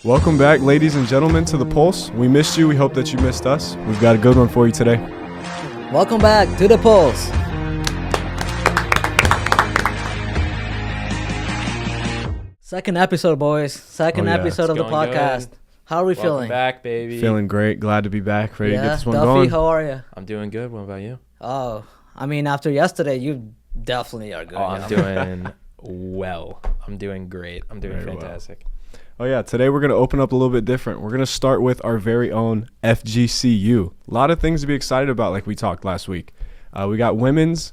Welcome back, ladies and gentlemen, to The Pulse. We missed you. We hope that you missed us. We've got a good one for you today. Welcome back to The Pulse. Second episode, boys. Second episode of the podcast. Good. How are we Welcome feeling? back, baby. Feeling great. Glad to be back. Ready to get this one Duffy, going. how are you? I'm doing good. What about you? Oh, I mean, after yesterday, you definitely are good. Oh, I'm doing well. I'm doing great. I'm doing Very fantastic. Oh, yeah. Today we're going to open up a little bit different. We're going to start with our very own FGCU. A lot of things to be excited about, like we talked last week. We got men's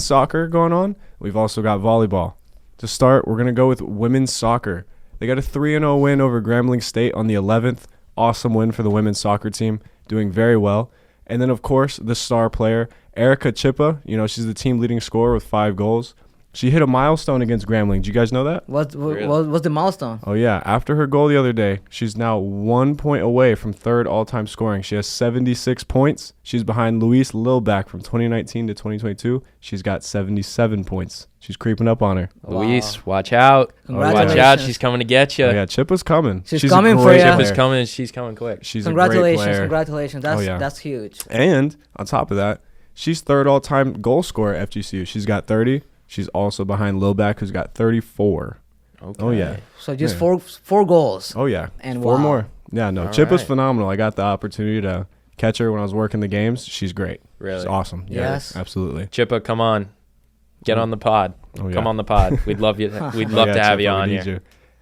soccer going on. We've also got volleyball. To start, we're going to go with women's soccer. They got a 3-0 win over Grambling State on the 11th. Awesome win for the women's soccer team, doing very well. And then, of course, the star player, Erica Chippa. You know, she's the team leading scorer with 5 goals. She hit a milestone against Grambling. Did you guys know that? What's the milestone? Oh, yeah. After her goal the other day, she's now 1 point away from third all-time scoring. She has 76 points. She's behind Louise Lilback from 2019 to 2022. She's got 77 points. She's creeping up on her. Wow. Luis, watch out. Congratulations. Watch out. She's coming to get you. Oh, yeah, Chippa's coming. She's coming for great ya. player. Chippa's coming. She's coming quick. She's a great player. Congratulations. That's huge. And on top of that, she's third all-time goal scorer at FGCU. She's got 30. She's also behind Lilback, who's got 34. Okay. Oh, yeah. So just four goals. Oh, yeah. And 4 wow. more. Yeah, no. All Chippa's right. phenomenal. I got the opportunity to catch her when I was working the games. She's great. Really? She's awesome. Yeah, Yes. absolutely. Chippa, come on. Get on the pod. Oh, yeah. Come on the pod. We'd love you. We'd love to have Chippa, you we on need here. you.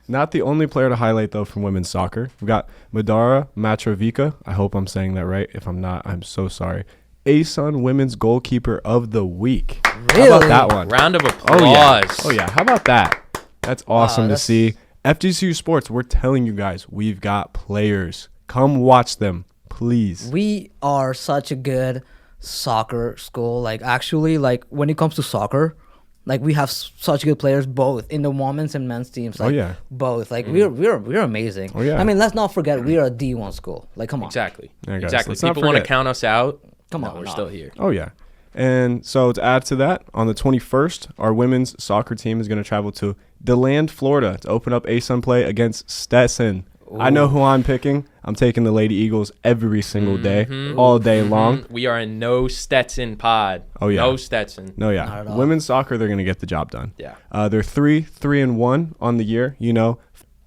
Not the only player to highlight, though, from women's soccer. We've got Madara Matrovica. I hope I'm saying that right. If I'm not, I'm so sorry. ASUN Women's Goalkeeper of the Week. Really? How about that one? Round of applause. Oh, yeah. Oh, yeah. How about that? That's awesome to that's- see. FGCU Sports, we're telling you guys, we've got players. Come watch them, please. We are such a good soccer school. Like, actually, like, when it comes to soccer, like, we have such good players both in the women's and men's teams. Like, yeah. both. Like, we're amazing. Oh, yeah. I mean, let's not forget we are a D1 school. Like, come on. Exactly. Yeah, guys, Exactly. let's not People want to forget. count us out. Come No, on, we're no. still here. Oh, yeah. And so to add to that, on the 21st, our women's soccer team is going to travel to DeLand, Florida to open up ASUN play against Stetson. I know who I'm picking. I'm taking the Lady Eagles every single day, all day long. We are in no Stetson pod. Oh, yeah. No Stetson. No, Not yeah. at all. Women's soccer, they're going to get the job done. Yeah. They're 3-1 on the year. You know,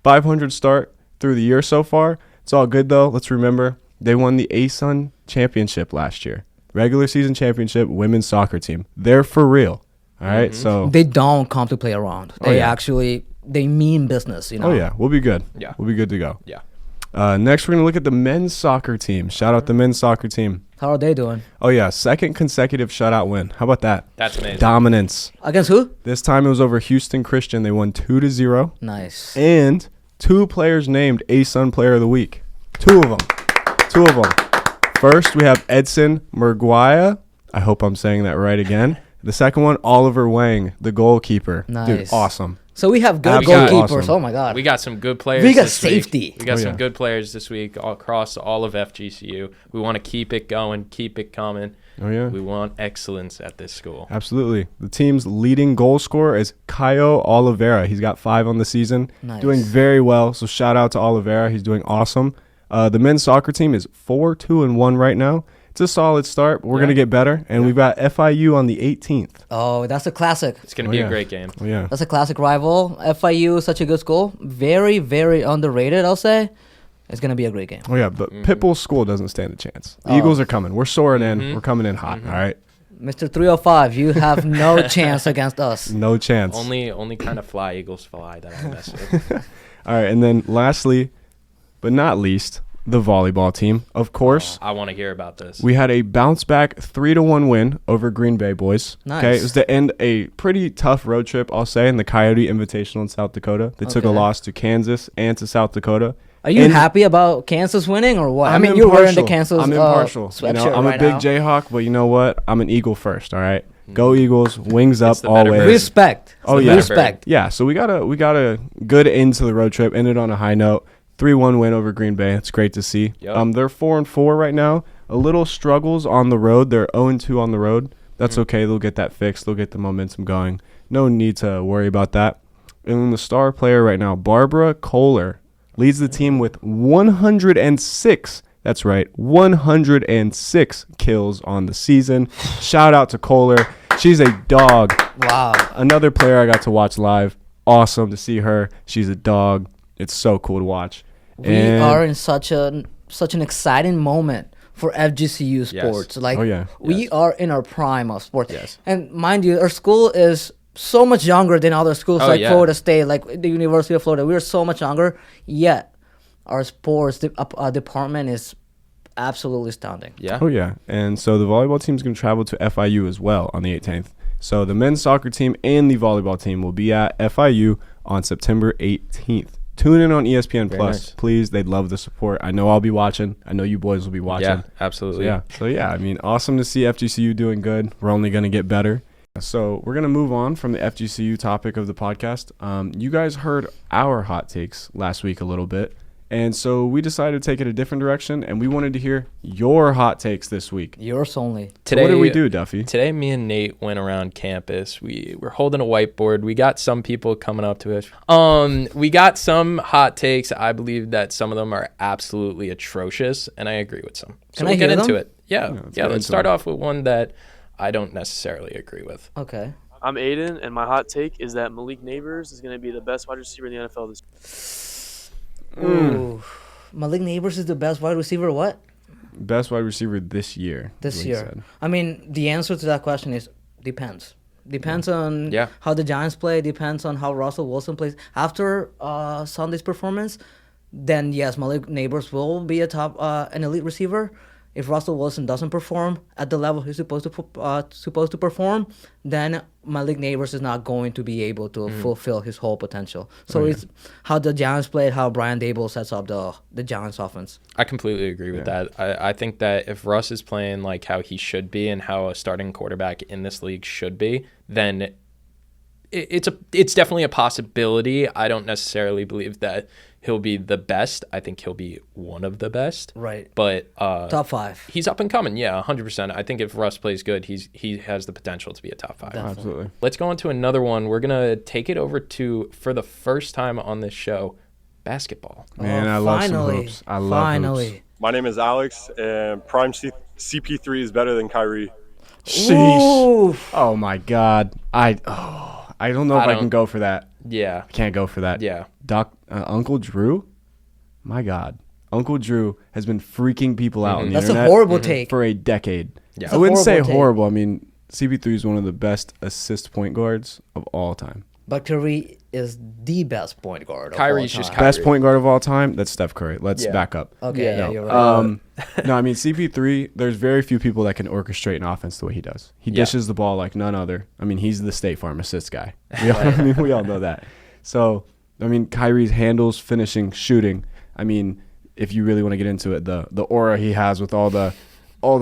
500 start through the year so far. It's all good, though. Let's remember, they won the ASUN championship last year. Regular season championship, women's soccer team. They're for real. All right, so. They don't come to play around. They actually, they mean business, you know? Oh, yeah. We'll be good. Yeah. We'll be good to go. Yeah. Next, we're going to look at the men's soccer team. Shout out the men's soccer team. How are they doing? Oh, yeah. Second consecutive shutout win. How about that? That's amazing. Dominance. Against who? This time it was over Houston Christian. They won 2-0. Nice. And 2 players named ASUN Player of the Week. 2 of them. First, we have Edson Murguia. I hope I'm saying that right again. The second one, Oliver Wang, the goalkeeper. Nice. Dude, awesome. So we have good Absolutely goalkeepers. awesome. Oh, my God. We got some good players. We got this week. safety. We got Oh, some yeah. good players this week across all of FGCU. We want to keep it going, keep it coming. Oh, yeah. We want excellence at this school. Absolutely. The team's leading goal scorer is Caio Oliveira. He's got 5 on the season. Nice. Doing very well. So shout out to Oliveira. He's doing awesome. The men's soccer team is 4-2-1 right now. It's a solid start. But we're going to get better. And we've got FIU on the 18th. Oh, that's a classic. It's going to Oh, be yeah. a great game. Oh, yeah. That's a classic rival. FIU is such a good school. Very, very underrated, I'll say. It's going to be a great game. Oh, yeah. But Pitbull's school doesn't stand a chance. The Eagles are coming. We're soaring in. We're coming in hot. All right. Mr. 305, you have no chance against us. No chance. Only kind of fly Eagles fly that I mess with. All right. And then lastly, but not least, the volleyball team. Of course, I want to hear about this. we had a bounce back 3-1 win over Green Bay boys. Nice. Okay. It was to end a pretty tough road trip, I'll say, in the Coyote Invitational in South Dakota. They took a Okay. loss to Kansas and to South Dakota. Are you And happering about Kansas winning or what? I'm I mean, you're wearing the impartial. Kansas I'm impartial. sweatshirt I'm right a big now. Jayhawk, but you know what? I'm an Eagle first. All right. Go Eagles. Wings up the better always. bird. Respect. Oh, yeah. Respect. Yeah. So we got a good end to the road trip. Ended on a high note. 3-1 win over Green Bay. It's great to see. Yep. They're 4-4 right now. A little struggles on the road. They're 0-2 on the road. That's okay. They'll get that fixed. They'll get the momentum going. No need to worry about that. And then the star player right now, Barbara Kohler. leads the team with 106. That's right, 106 kills on the season. Shout out to Kohler. She's a dog. Wow. Another player I got to watch live. Awesome to see her. She's a dog. It's so cool to watch. We are in such an exciting moment for FGCU sports. Yes. Like, Oh, yeah. we are in our prime of sports. Yes. And mind you, our school is so much younger than other schools Oh, like yeah. Florida State, like the University of Florida. We are so much younger, yet our sports department is absolutely astounding. Yeah. Oh, yeah. And so the volleyball team is going to travel to FIU as well on the 18th. So the men's soccer team and the volleyball team will be at FIU on September 18th. Tune in on ESPN Very Plus, nice. please. They'd love the support. I know I'll be watching. I know you boys will be watching. Yeah, absolutely. So yeah, I mean, awesome to see FGCU doing good. We're only going to get better. So we're going to move on from the FGCU topic of the podcast. You guys heard our hot takes last week a little bit. And so we decided to take it a different direction, and we wanted to hear your hot takes this week. Yours only. So what did we do, Duffy? Today, me and Nate went around campus. We were holding a whiteboard. We got some people coming up to us. We got some hot takes. I believe that some of them are absolutely atrocious, and I agree with some. So Can we'll I get hear into them? it. Yeah, let's get let's into start it. off with one that I don't necessarily agree with. Okay. I'm Aiden, and my hot take is that Malik Neighbors is going to be the best wide receiver in the NFL this year. Ooh. Malik Neighbors is the best wide receiver what? Best wide receiver this year. is This what he year. said. I mean, the answer to that question is depends. Depends on Yeah. how the Giants play. Depends on how Russell Wilson plays. After Sunday's performance, then yes, Malik Neighbors will be an elite receiver. If Russell Wilson doesn't perform at the level he's supposed to perform, then Malik Neighbors is not going to be able to fulfill his whole potential. So it's how the Giants played, how Brian Dable sets up the Giants offense. I completely agree with that. I think that if Russ is playing like how he should be and how a starting quarterback in this league should be, then it's definitely a possibility. I don't necessarily believe that he'll be the best. I think he'll be one of the best. Right. But Top 5. he's up and coming. Yeah, 100%. I think if Russ plays good, he has the potential to be a top 5. Definitely. Absolutely. Let's go on to another one. We're going to take it over to, for the first time on this show, basketball. Man, I love some finally, hoops. I love finally. hoops. My name is Alex, and prime CP3 is better than Kyrie. Sheesh. Ooh. Oh, my God. I don't know if I can go for that. Yeah. I can't go for that. Yeah. Uncle Drew? My God. Uncle Drew has been freaking people out on the That's a internet horrible take. for a decade. Yeah. I wouldn't say horrible take. horrible. I mean, CP3 is one of the best assist point guards of all time. But Curry is the best point guard. Kyrie's of all just time. Kyrie. Best point guard of all time? That's Steph Curry. Let's Yeah. back up. Okay, Yeah. yeah, you're right. No, I mean, CP3, there's very few people that can orchestrate an offense the way he does. He Yeah. dishes the ball like none other. I mean, he's the State Farm assist guy. We all know that. So, I mean, Kyrie's handles, finishing, shooting. I mean, if you really want to get into it, the aura he has with all the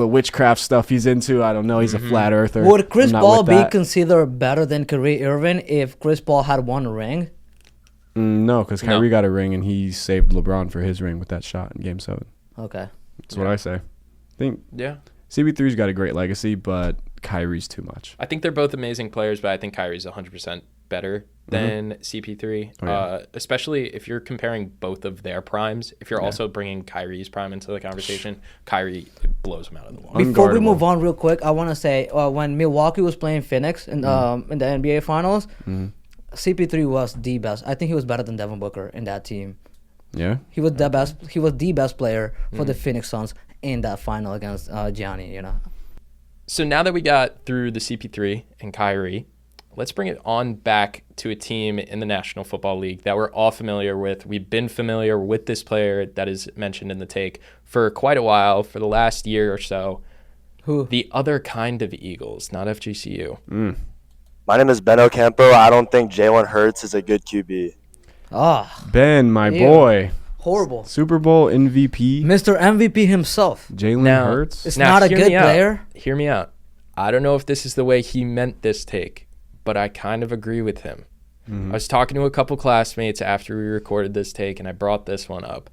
witchcraft stuff he's into, I don't know. He's a flat earther. Would Chris I'm not Paul with be that. considered better than Kyrie Irving if Chris Paul had one ring? No, because Kyrie got a ring and he saved LeBron for his ring with that shot in Game 7. Okay. That's what I say. I think Yeah. CP3's got a great legacy, but Kyrie's too much. I think they're both amazing players, but I think Kyrie's 100% better than CP3, Oh, yeah. especially if you're comparing both of their primes. If you're also bringing Kyrie's prime into the conversation, Kyrie blows him out of the water. Before we Unguardable. move on real quick, I want to say when Milwaukee was playing Phoenix in the NBA Finals, CP3 was the best. I think he was better than Devin Booker in that team. Yeah? He was the best. He was the best player for the Phoenix Suns in that final against Gianni. You know. So now that we got through the CP3 and Kyrie, let's bring it on back to a team in the National Football League that we're all familiar with. We've been familiar with this player that is mentioned in the take for quite a while, for the last year or so. Who? The other kind of Eagles, not FGCU. My name is Ben Ocampo. I don't think Jalen Hurts is a good QB. Ah, Ben, my Ew. boy. horrible. Super Bowl MVP, Mr. MVP himself. Jalen Now- Hurts. It's not a hear good me out. player. Hear me out. I don't know if this is the way he meant this take, but I kind of agree with him. I was talking to a couple classmates after we recorded this take, and I brought this one up.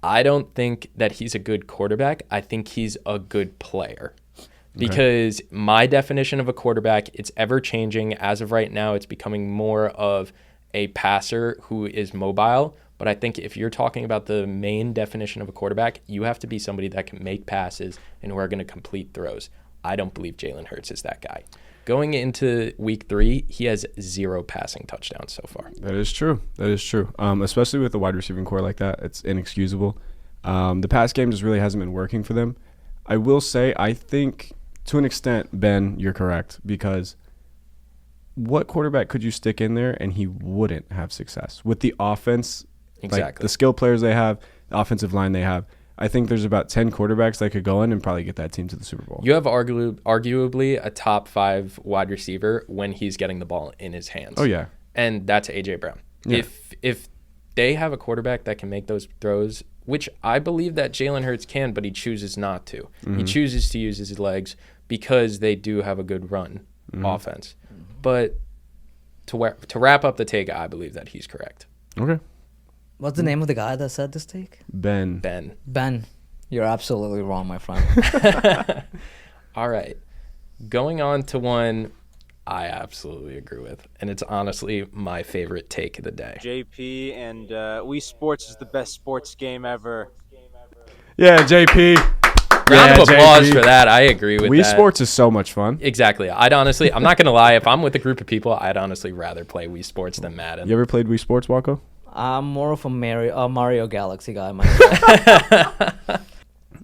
I don't think that he's a good quarterback. I think he's a good player. Because my definition of a quarterback, it's ever changing. As of right now, it's becoming more of a passer who is mobile. But I think if you're talking about the main definition of a quarterback, you have to be somebody that can make passes and who are going to complete throws. I don't believe Jalen Hurts is that guy. Going into week 3, he has 0 passing touchdowns so far. That is true. Especially with the wide receiving core like that, it's inexcusable. The pass game just really hasn't been working for them. I will say, I think to an extent, Ben, you're correct, because what quarterback could you stick in there and he wouldn't have success with the offense? Exactly. Like the skill players they have, the offensive line they have. I think there's about 10 quarterbacks that could go in and probably get that team to the Super Bowl. You have arguably a top 5 wide receiver when he's getting the ball in his hands. Oh, yeah. And that's A.J. Brown. Yeah. If they have a quarterback that can make those throws, which I believe that Jalen Hurts can, but he chooses not to. Mm-hmm. He chooses to use his legs because they do have a good run offense. But to wrap up the take, I believe that he's correct. Okay. What's the name of the guy that said this take? Ben. Ben. You're absolutely wrong, my friend. All right. Going on to one I absolutely agree with, and it's honestly my favorite take of the day. JP and Wii Sports is the best sports game ever. Yeah, JP. Round of applause JP. for that. I agree with Wii that. Sports is so much fun. Exactly. I'm not going to lie. If I'm with a group of people, I'd honestly rather play Wii Sports than Madden. You ever played Wii Sports, Wako? I'm more of a Mario Galaxy guy myself.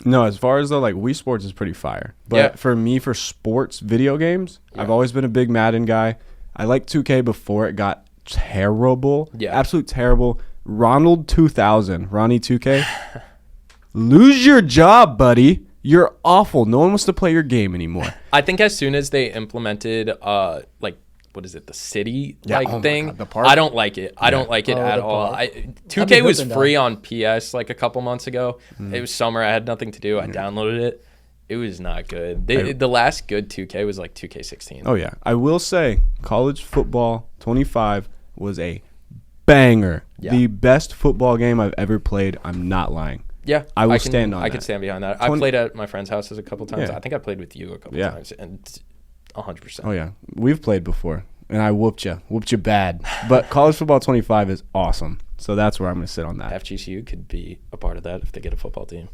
No, as far as though, like, Wii Sports is pretty fire. But Yeah. for me, for sports video games, I've always been a big Madden guy. I liked 2K before it got terrible. Yeah. Absolute terrible. Ronald 2000, Ronnie 2K. Lose your job, buddy. You're awful. No one wants to play your game anymore. I think as soon as they implemented, what is it, the city Yeah, oh my thing? God, the park? I don't like it. I don't like it Oh, at the all. park. 2K was good, though. free on PS like a couple months ago. Mm-hmm. It was summer. I had nothing to do. I downloaded it. It was not good. The last good 2K was like 2K16. Oh, yeah. I will say, college football 25 was a banger. Yeah. The best football game I've ever played. I'm not lying. Yeah, I will can stand on I that. can stand behind that. I 20 played at my friend's houses a couple times. Yeah. I think I played with you a couple Yeah. times, and 100%. Oh, yeah. We've played before, and I whooped you bad. But college football 25 is awesome. So that's where I'm going to sit on that. FGCU could be a part of that if they get a football team.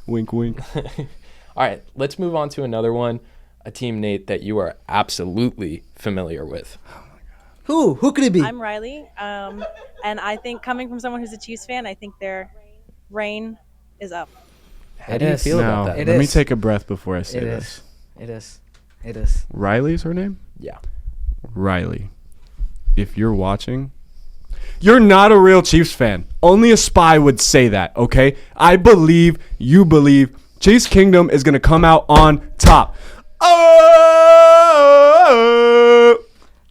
Wink, wink. All right, let's move on to another one. A team, Nate, that you are absolutely familiar with. Who could it be? I'm Riley, and I think coming from someone who's a Chiefs fan, I think their reign is up. How do you feel Now, about that? It let me is. take a breath before I say It this. is. It is. Riley's her name? Yeah. Riley. If you're watching, you're not a real Chiefs fan. Only a spy would say that, okay? I believe you believe Chiefs Kingdom is going to come out on top. Oh!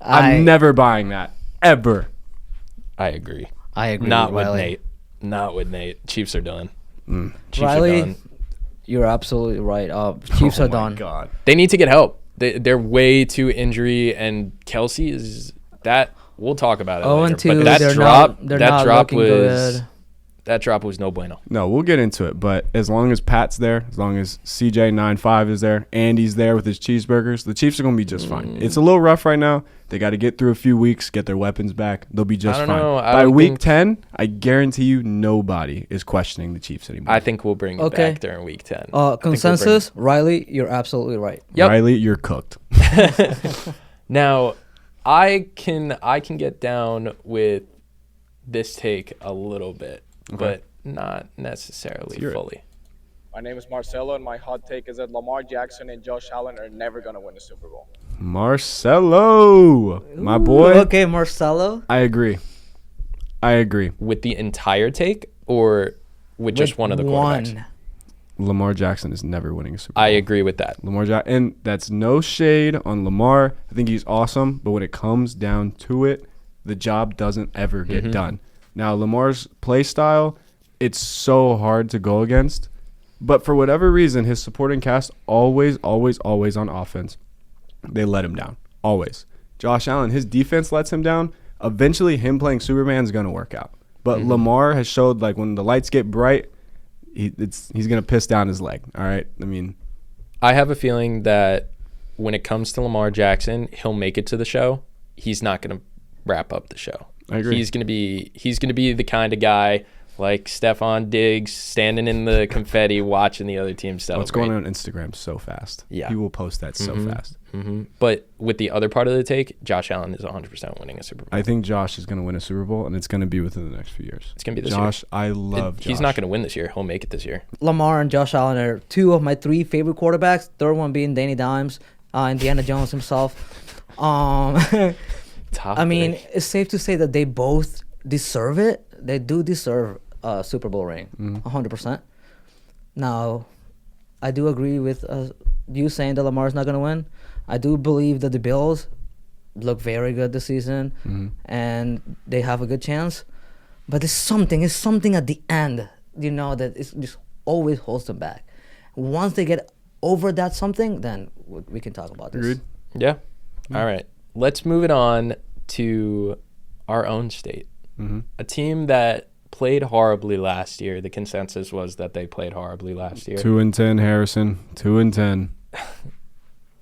I'm never buying that. Ever. I agree. I agree. Not with with Riley. Nate. Not with Nate. Chiefs are done. Chiefs Riley, are done. you're absolutely right. Chiefs Oh are my done. God. They need to get help. They're way too injury, and Kelsey is that. We'll talk about it. Oh, later. and 2. But that They're drop, not. They're that not drop looking was good. that drop was no bueno. No, we'll get into it. But as long as Pat's there, as long as CJ95 is there, Andy's there with his cheeseburgers, the Chiefs are going to be just fine. It's a little rough right now. They got to get through a few weeks, get their weapons back. They'll be just I fine. don't know. I By don't week think- 10, I guarantee you nobody is questioning the Chiefs anymore. I think we'll bring it Okay. back during week 10. I think we'll bring- Consensus, Riley, you're absolutely right. Yep. Riley, you're cooked. Now, I can get down with this take a little bit, but not necessarily hear it. fully. My name is Marcelo, and my hot take is that Lamar Jackson and Josh Allen are never going to win the Super Bowl. Marcelo, my boy. Okay, Marcelo. I agree. With the entire take or with just one of the quarterbacks? One. Lamar Jackson is never winning a Super Bowl. I agree with that. Lamar Jackson, and that's no shade on Lamar. I think he's awesome, but when it comes down to it, the job doesn't ever get done. Now, Lamar's play style, it's so hard to go against, but for whatever reason, his supporting cast always on offense, they let him down. Always. Josh Allen, his defense lets him down. Eventually, him playing Superman is going to work out. But Lamar has showed, like, when the lights get bright, he's going to piss down his leg. All right? I mean, I have a feeling that when it comes to Lamar Jackson, he'll make it to the show. He's not going to wrap up the show. I agree. He's gonna be the kind of guy like Stephon Diggs standing in the confetti watching the other team celebrate. What's going on Instagram so fast. Yeah. He will post that so fast. But with the other part of the take, Josh Allen is 100% winning a Super Bowl. I think Josh is going to win a Super Bowl, and it's going to be within the next few years. It's going to be this Josh, year. I love Josh. He's not going to win this year. He'll make it this year. Lamar and Josh Allen are two of my three favorite quarterbacks. Third one being Danny Dimes, Indiana Jones himself. I mean, it's safe to say that they both deserve it. They do deserve a Super Bowl ring, 100%. Now, I do agree with you saying that Lamar's not going to win. I do believe that the Bills look very good this season, and they have a good chance. But it's something at the end, that it's just always holds them back. Once they get over that something, then we can talk about this. Agreed. Yeah. All right. Let's move it on to our own state. A team that played horribly last year. The consensus was that they played horribly last year. 2-10, Harrison. 2-10.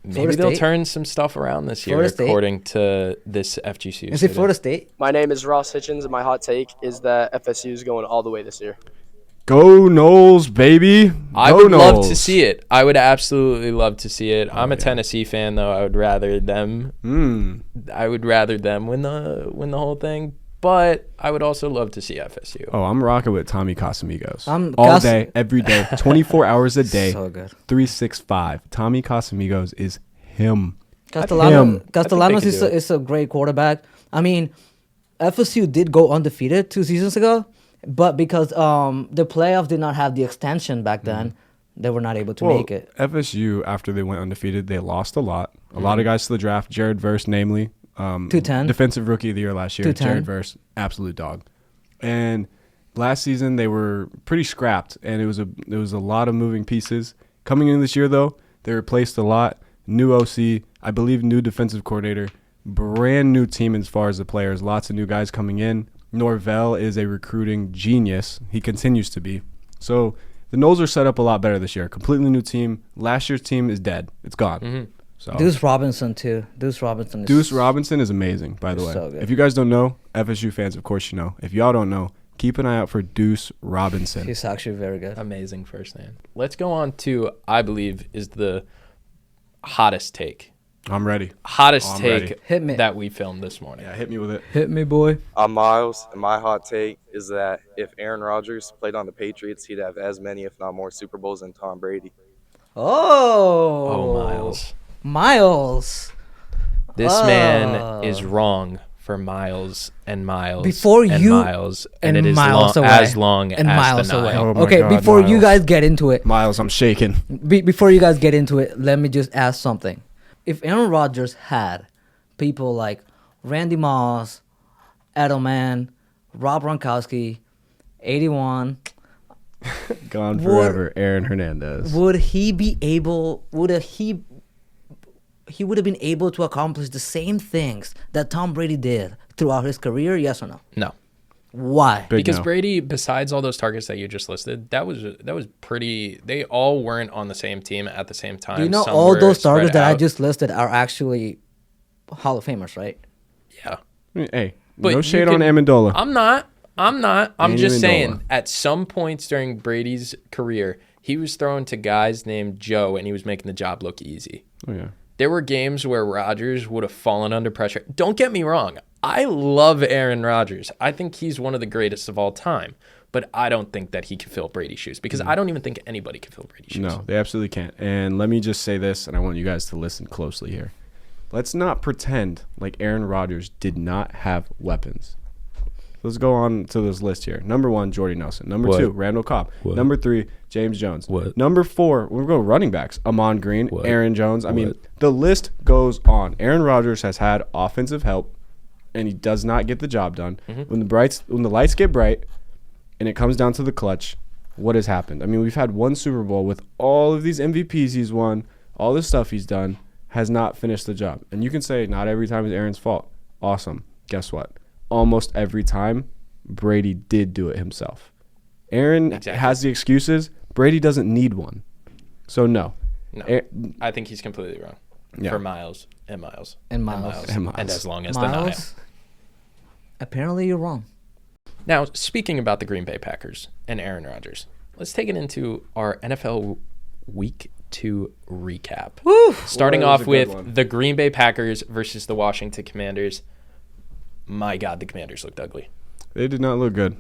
Maybe they'll turn some stuff around this year, according to this FGCU. Is it Florida State? My name is Ross Hitchens, and my hot take is that FSU is going all the way this year. Go Noles, baby. I would love to see it. I would absolutely love to see it. I'm a Tennessee fan, though. I would rather them. I would rather them win the whole thing. But I would also love to see FSU. Oh, I'm rocking with Tommy Casamigos. All day, every day, 24 hours a day. So good. 365. Tommy Casamigos is him. Castellanos is a great quarterback. I mean, FSU did go undefeated 2 seasons ago, but because the playoff did not have the extension back then, they were not able to make it. FSU, after they went undefeated, they lost a lot. A lot of guys to the draft. Jared Verse, namely. 210. Defensive Rookie of the Year last year. 210. Jared Verse, absolute dog. And last season they were pretty scrapped, and it was a lot of moving pieces. Coming in this year, though, they replaced a lot. New OC, I believe, new defensive coordinator, brand new team as far as the players. Lots of new guys coming in. Norvell is a recruiting genius. He continues to be. So the Noles are set up a lot better this year. Completely new team. Last year's team is dead. It's gone. So Deuce Robinson too. Deuce Robinson is amazing, by the way. So good. If you guys don't know, FSU fans, of course you know. If y'all don't know, keep an eye out for Deuce Robinson. He's actually very good. Amazing first name. Let's go on to, I believe, is the hottest take. I'm ready. Take Hit me. that we filmed this morning. Yeah, hit me with it. Hit me, boy. I'm Miles, and my hot take is that if Aaron Rodgers played on the Patriots, he'd have as many, if not more, Super Bowls than Tom Brady. Oh, Miles. This man is wrong for miles and miles before and you miles, and it is miles long, away. as long and as miles the away. Nile. Oh my Okay, God, before you Miles. guys get into it, Miles, I'm shaking. before you guys get into it, let me just ask something. If Aaron Rodgers had people like Randy Moss, Edelman, Rob Gronkowski, 81, Gone forever, Aaron Hernandez. would he be able? He would have been able to accomplish the same things that Tom Brady did throughout his career? Yes or no? No. Why? Because no. Brady, besides all those targets that you just listed, that was pretty. They all weren't on the same team at the same time. Do you know Some all were those targets spread that I out. just listed are actually Hall of Famers, right? Yeah. Hey, But no you shade can- on Amendola. I'm not. I'm just Amendola. saying, at some points during Brady's career, he was throwing to guys named Joe, and he was making the job look easy. Oh, yeah. There were games where Rodgers would have fallen under pressure. Don't get me wrong. I love Aaron Rodgers. I think he's one of the greatest of all time. But I don't think that he can fill Brady's shoes because I don't even think anybody can fill Brady's shoes. No, they absolutely can't. And let me just say this, and I want you guys to listen closely here. Let's not pretend like Aaron Rodgers did not have weapons. Let's go on to this list here. Number 1, Jordy Nelson. Number 2, Randall Cobb. Number 3, James Jones. Number 4, we'll go running backs. Amon Green, Aaron Jones. I mean, the list goes on. Aaron Rodgers has had offensive help, and he does not get the job done. When the lights get bright, and it comes down to the clutch, what has happened? I mean, we've had one Super Bowl with all of these MVPs he's won, all this stuff he's done, has not finished the job. And you can say not every time is Aaron's fault. Awesome. Guess what? Almost every time, Brady did do it himself. Aaron has the excuses. Brady doesn't need one. So, no. I think he's completely wrong. Yeah. For miles and miles And miles. and as long as the Miles? Apparently, you're wrong. Now, speaking about the Green Bay Packers and Aaron Rodgers, let's take it into our NFL Week 2 recap. Woo! Starting Boy, that was off a good with one. the Green Bay Packers versus the Washington Commanders. My God, the Commanders looked ugly. They did not look good.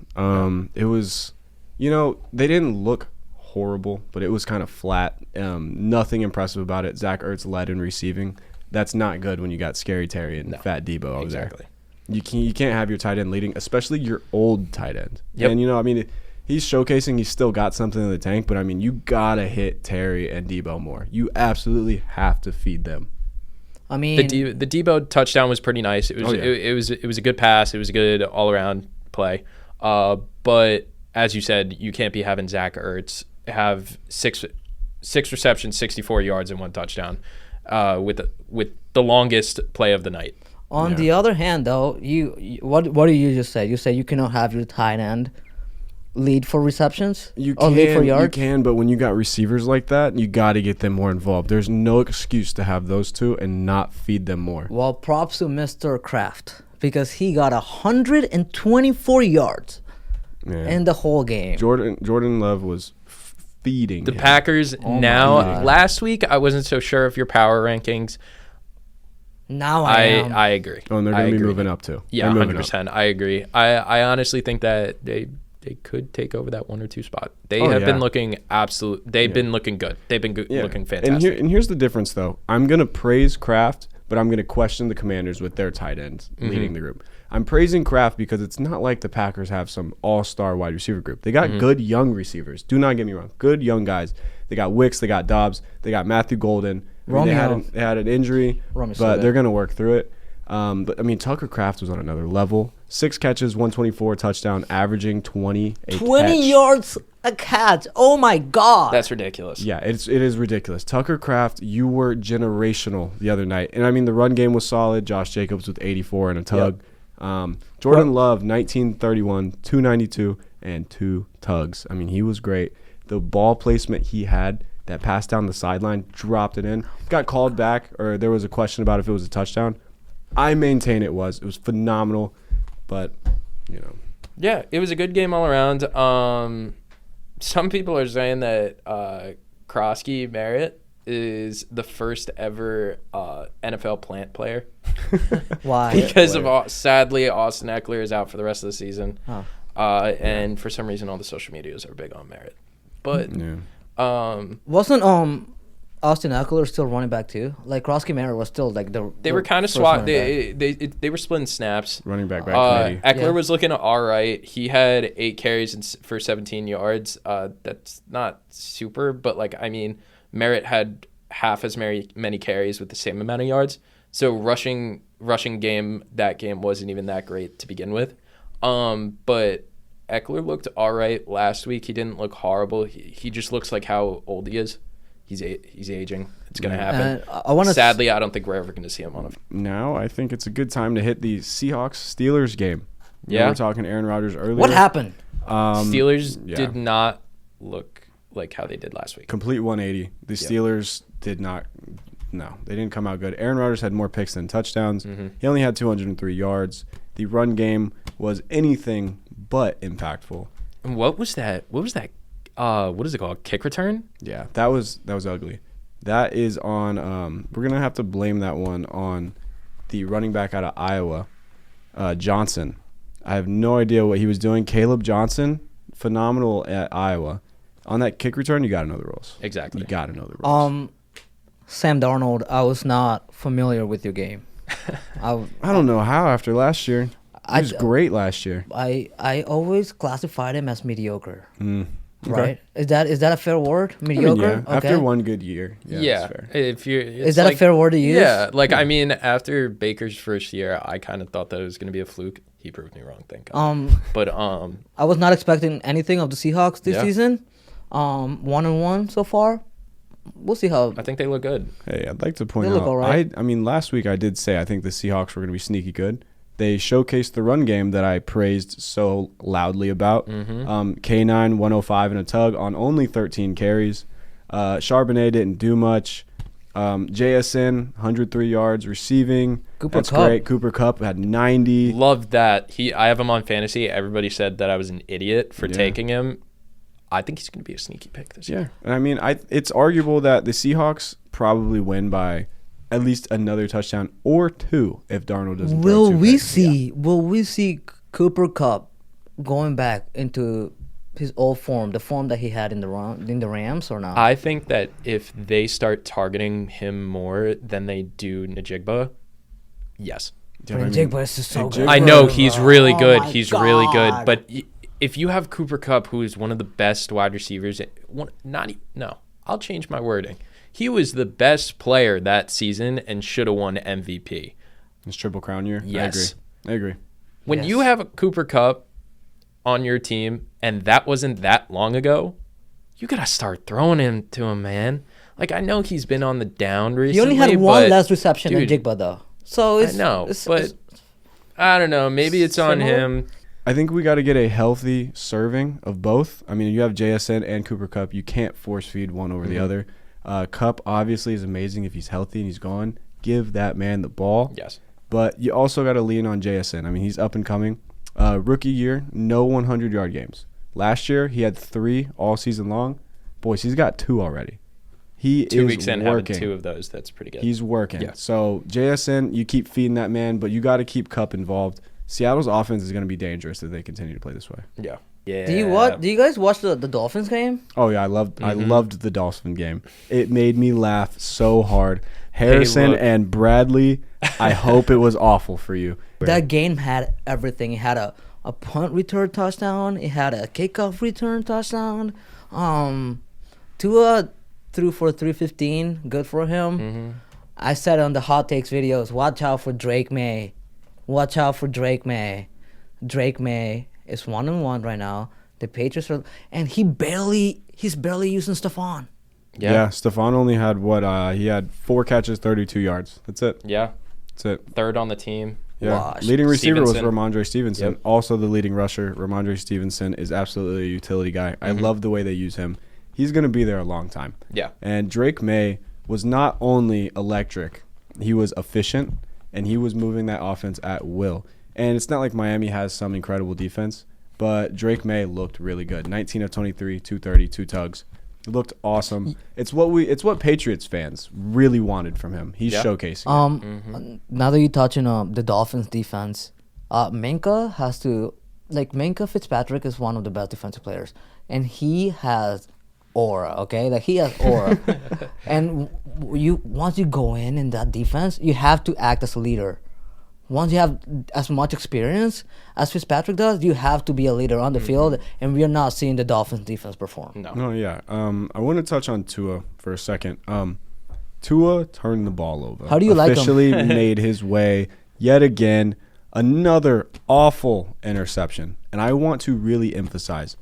It was, they didn't look horrible, but it was kind of flat. Nothing impressive about it. Zach Ertz led in receiving. That's not good when you got Scary Terry and Fat Debo over there. You can't have your tight end leading, especially your old tight end. Yep. And he's showcasing he's still got something in the tank, but you gotta hit Terry and Debo more. You absolutely have to feed them. I mean, The Debo touchdown was pretty nice. It was it was a good pass. It was a good all around play. But as you said, you can't be having Zach Ertz have six receptions, 64 yards, and 1 touchdown with the longest play of the night. On the other hand, though, what did you just say? You said you cannot have your tight end lead for receptions or lead for yards? You can, but when you got receivers like that, you got to get them more involved. There's no excuse to have those two and not feed them more. Well, props to Mr. Kraft because he got 124 yards in the whole game. Jordan Love was feeding The him. Packers last week, I wasn't so sure of your power rankings. Now I am. I agree. Oh, and they're going to be moving up too. Yeah, 100%. I agree. I honestly think that they could take over that 1 or 2 spot. They have been looking They've been looking good. They've been looking fantastic. And here's the difference, though. I'm going to praise Kraft, but I'm going to question the Commanders with their tight ends leading the group. I'm praising Kraft because it's not like the Packers have some all-star wide receiver group. They got good young receivers. Do not get me wrong. Good young guys. They got Wicks. They got Dobbs. They got Matthew Golden. They had an injury, but they're going to work through it. But Tucker Kraft was on another level. 6 catches, 124 touchdown, averaging 20 yards a catch. Oh my God. That's ridiculous. Yeah, it is ridiculous. Tucker Kraft, you were generational the other night. And the run game was solid. Josh Jacobs with 84 and a tug. Jordan Love, 1931, 292, and 2 tugs. He was great. The ball placement he had, that pass down the sideline, dropped it in. Got called back, or there was a question about if it was a touchdown. I maintain it was. It was phenomenal, but, Yeah, it was a good game all around. Some people are saying that Krosky Merritt is the first ever NFL plant player. Why? Because sadly, Austin Eckler is out for the rest of the season. Oh. And for some reason, all the social medias are big on Merritt. But wasn't Austin Eckler still running back too? Like Krosky Merritt was still like they were kind of swapped. They were splitting snaps. Running back committee. Eckler was looking all right. He had 8 carries for 17 yards. That's not super, but Merritt had half as many carries with the same amount of yards. So rushing game that game wasn't even that great to begin with. But Eckler looked all right last week. He didn't look horrible. He just looks like how old he is. He's aging. It's going to happen. Sadly, I don't think we're ever going to see him on a... Now I think it's a good time to hit the Seahawks-Steelers game. We were talking Aaron Rodgers earlier. What happened? Steelers did not look like how they did last week. Complete 180. The Steelers did not... No, they didn't come out good. Aaron Rodgers had more picks than touchdowns. He only had 203 yards. The run game was anything but impactful. And what was that? What is it called? Kick return? Yeah, that was ugly. That is on we're going to have to blame that one on the running back out of Iowa, Johnson. I have no idea what he was doing. Caleb Johnson, phenomenal at Iowa. On that kick return, you got to know the rules. Exactly. You got to know the rules. Sam Darnold, I was not familiar with your game. I don't know how after last year. He was great last year. I always classified him as mediocre. Okay. Right? Is that a fair word? Mediocre? Okay. After one good year. Yeah. That's fair. Is that a fair word to use? Yeah. After Baker's first year, I kind of thought that it was going to be a fluke. He proved me wrong, thank God. But I was not expecting anything of the Seahawks this season. 1-1 so far. We'll see how. I think they look good. Hey, I'd like to point out. They look all right. Last week I did say I think the Seahawks were going to be sneaky good. They showcased the run game that I praised so loudly about. K9, 105 and a tug on only 13 carries. Charbonnet didn't do much. JSN, 103 yards receiving. That's Kupp. great. Cooper Kupp had 90. Loved that. I have him on fantasy. Everybody said that I was an idiot for taking him. I think he's going to be a sneaky pick this year. And I mean, it's arguable that the Seahawks probably win by at least another touchdown or 2 if Darnold doesn't throw Will 2 we picks. see? Will we see Cooper Kupp going back into his old form, the form that he had in the Rams, or not? I think that if they start targeting him more than they do Najigba, yes. But Njigba is just so good. I know he's really good. Oh my He's really good. God. But if you have Cooper Kupp, who is one of the best wide receivers, I'll change my wording. He was the best player that season and should have won MVP. His Triple Crown year? Yes. I agree. When you have a Cooper Kupp on your team, and that wasn't that long ago, you got to start throwing him to him, man. Like, I know he's been on the down recently. He only had one less reception than Jigba, though. So I know, but I don't know. Maybe it's on him. I think we got to get a healthy serving of both. I mean, you have JSN and Cooper Kupp. You can't force feed one over the other. Kupp obviously is amazing if he's healthy and he's gone. Give that man the ball. Yes. But you also got to lean on JSN. I mean, he's up and coming. Rookie year, no 100-yard games. Last year, he had 3 all season long. Boys, he's got 2 already. He 2 is weeks in, working. having 2 of those. That's pretty good. He's working. Yeah. So JSN, you keep feeding that man, but you got to keep Kupp involved. Seattle's offense is going to be dangerous if they continue to play this way. Yeah. Yeah. Do you guys watch the Dolphins game? Oh yeah, I loved the Dolphin game. It made me laugh so hard. Harrison and Bradley, I hope it was awful for you. That game had everything. It had a punt return touchdown. It had a kickoff return touchdown. Tua threw for 315. Good for him. Mm-hmm. I said on the hot takes videos, watch out for Drake May. Watch out for Drake May. Drake May is 1-1 right now. The Patriots are, and he's barely using Stephon. Yeah, Stephon only had he had 4 catches, 32 yards. That's it. Yeah. That's it. Third on the team. Yeah. Wash. Leading receiver Stevenson. was Ramondre Stevenson. Yep. Also the leading rusher, Ramondre Stevenson, is absolutely a utility guy. I love the way they use him. He's going to be there a long time. Yeah. And Drake May was not only electric, he was efficient, and he was moving that offense at will. And it's not like Miami has some incredible defense, but Drake May looked really good. 19 of 23, 230, 2 tugs. It looked awesome. It's what Patriots fans really wanted from him. He's showcasing it. Now that you're touching on the Dolphins defense, Minka Fitzpatrick is one of the best defensive players, and he has aura. Okay, like he has aura, and once you go in that defense, you have to act as a leader. Once you have as much experience as Fitzpatrick does, you have to be a leader on the field, and we are not seeing the Dolphins defense perform. No, yeah. I want to touch on Tua for a second. Tua turned the ball over. How do you like him? Officially made his way yet again. Another awful interception. And I want to really emphasize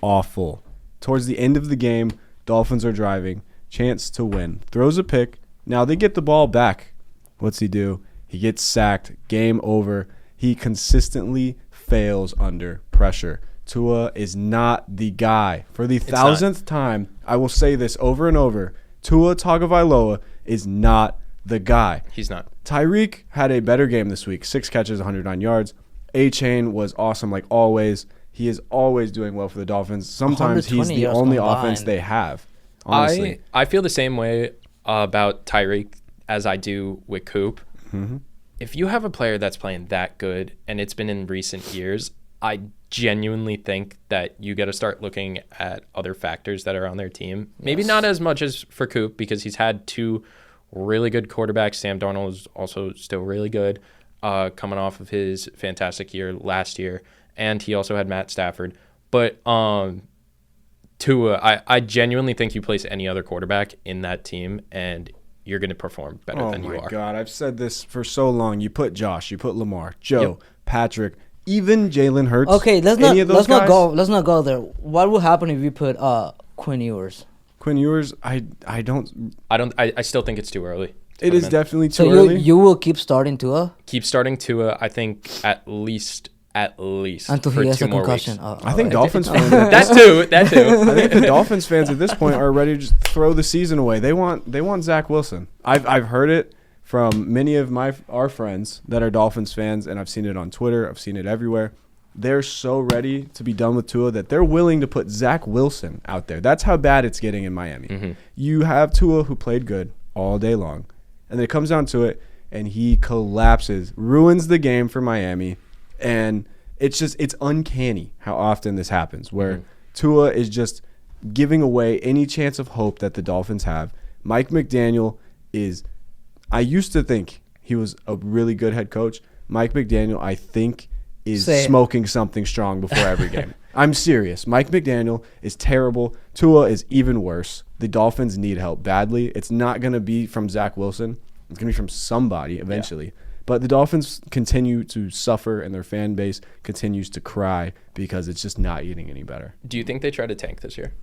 awful. Towards the end of the game, Dolphins are driving. Chance to win. Throws a pick. Now they get the ball back. What's he do? He gets sacked. Game over. He consistently fails under pressure. Tua is not the guy. For the 1,000th time, I will say this over and over. Tua Tagovailoa is not the guy. He's not. Tyreek had a better game this week. 6 catches, 109 yards. A-Chain was awesome like always. He is always doing well for the Dolphins. Sometimes he's the only offense they have, honestly. I feel the same way about Tyreek as I do with Coop. Mm-hmm. If you have a player that's playing that good, and it's been in recent years, I genuinely think that you got to start looking at other factors that are on their team. Maybe not as much as for Coop, because he's had 2 really good quarterbacks. Sam Darnold is also still really good, coming off of his fantastic year last year, and he also had Matt Stafford. But Tua, I genuinely think you place any other quarterback in that team, and you're going to perform better than you are. Oh, my God. I've said this for so long. You put Josh, you put Lamar, Joe, Patrick, even Jalen Hurts. Okay, let's not go there. What will happen if you put Quinn Ewers? Quinn Ewers, I still think it's too early. It is definitely too early. You will keep starting Tua? Keep starting Tua. I think at least at least Until for he has 2 a more concussion. weeks. I think Dolphins fans. That too. I think the Dolphins fans at this point are ready to just throw the season away. They want Zach Wilson. I've heard it from many of our friends that are Dolphins fans, and I've seen it on Twitter. I've seen it everywhere. They're so ready to be done with Tua that they're willing to put Zach Wilson out there. That's how bad it's getting in Miami. Mm-hmm. You have Tua, who played good all day long, and then it comes down to it, and he collapses, ruins the game for Miami. And it's uncanny how often this happens, where Tua is just giving away any chance of hope that the Dolphins have. Mike McDaniel I used to think he was a really good head coach. Mike McDaniel, I think, is smoking something strong before every game. I'm serious. Mike McDaniel is terrible. Tua is even worse. The Dolphins need help badly. It's not going to be from Zach Wilson. It's going to be from somebody eventually. Yeah. But the Dolphins continue to suffer, and their fan base continues to cry because it's just not getting any better. Do you think they try to tank this year?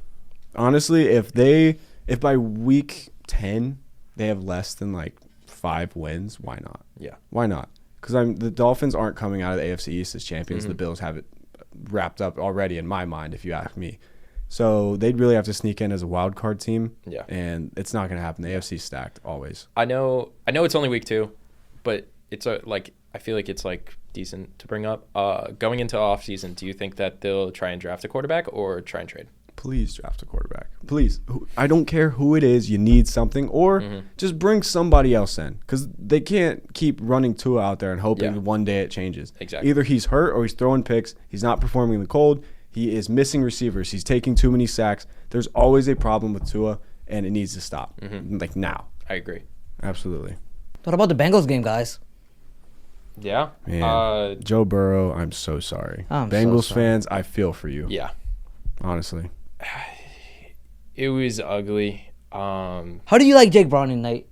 Honestly, if by week 10 they have less than like 5 wins, why not? Yeah. Why not? Because the Dolphins aren't coming out of the AFC East as champions. The Bills have it wrapped up already in my mind, if you ask me. So they'd really have to sneak in as a wild card team. Yeah. And it's not going to happen. The AFC's stacked always. I know it's only week 2, but it's I feel like it's decent to bring up. Going into off season, do you think that they'll try and draft a quarterback or try and trade? Please draft a quarterback. Please. I don't care who it is. You need something, or just bring somebody else in, because they can't keep running Tua out there and hoping one day it changes. Exactly. Either he's hurt or he's throwing picks. He's not performing in the cold. He is missing receivers. He's taking too many sacks. There's always a problem with Tua, and it needs to stop. Like now. I agree. Absolutely. What about the Bengals game, guys? Yeah. Man, Joe Burrow, I'm so sorry. Bengals fans, I feel for you. Yeah. Honestly. It was ugly. How do you like Jake Browning, Nate?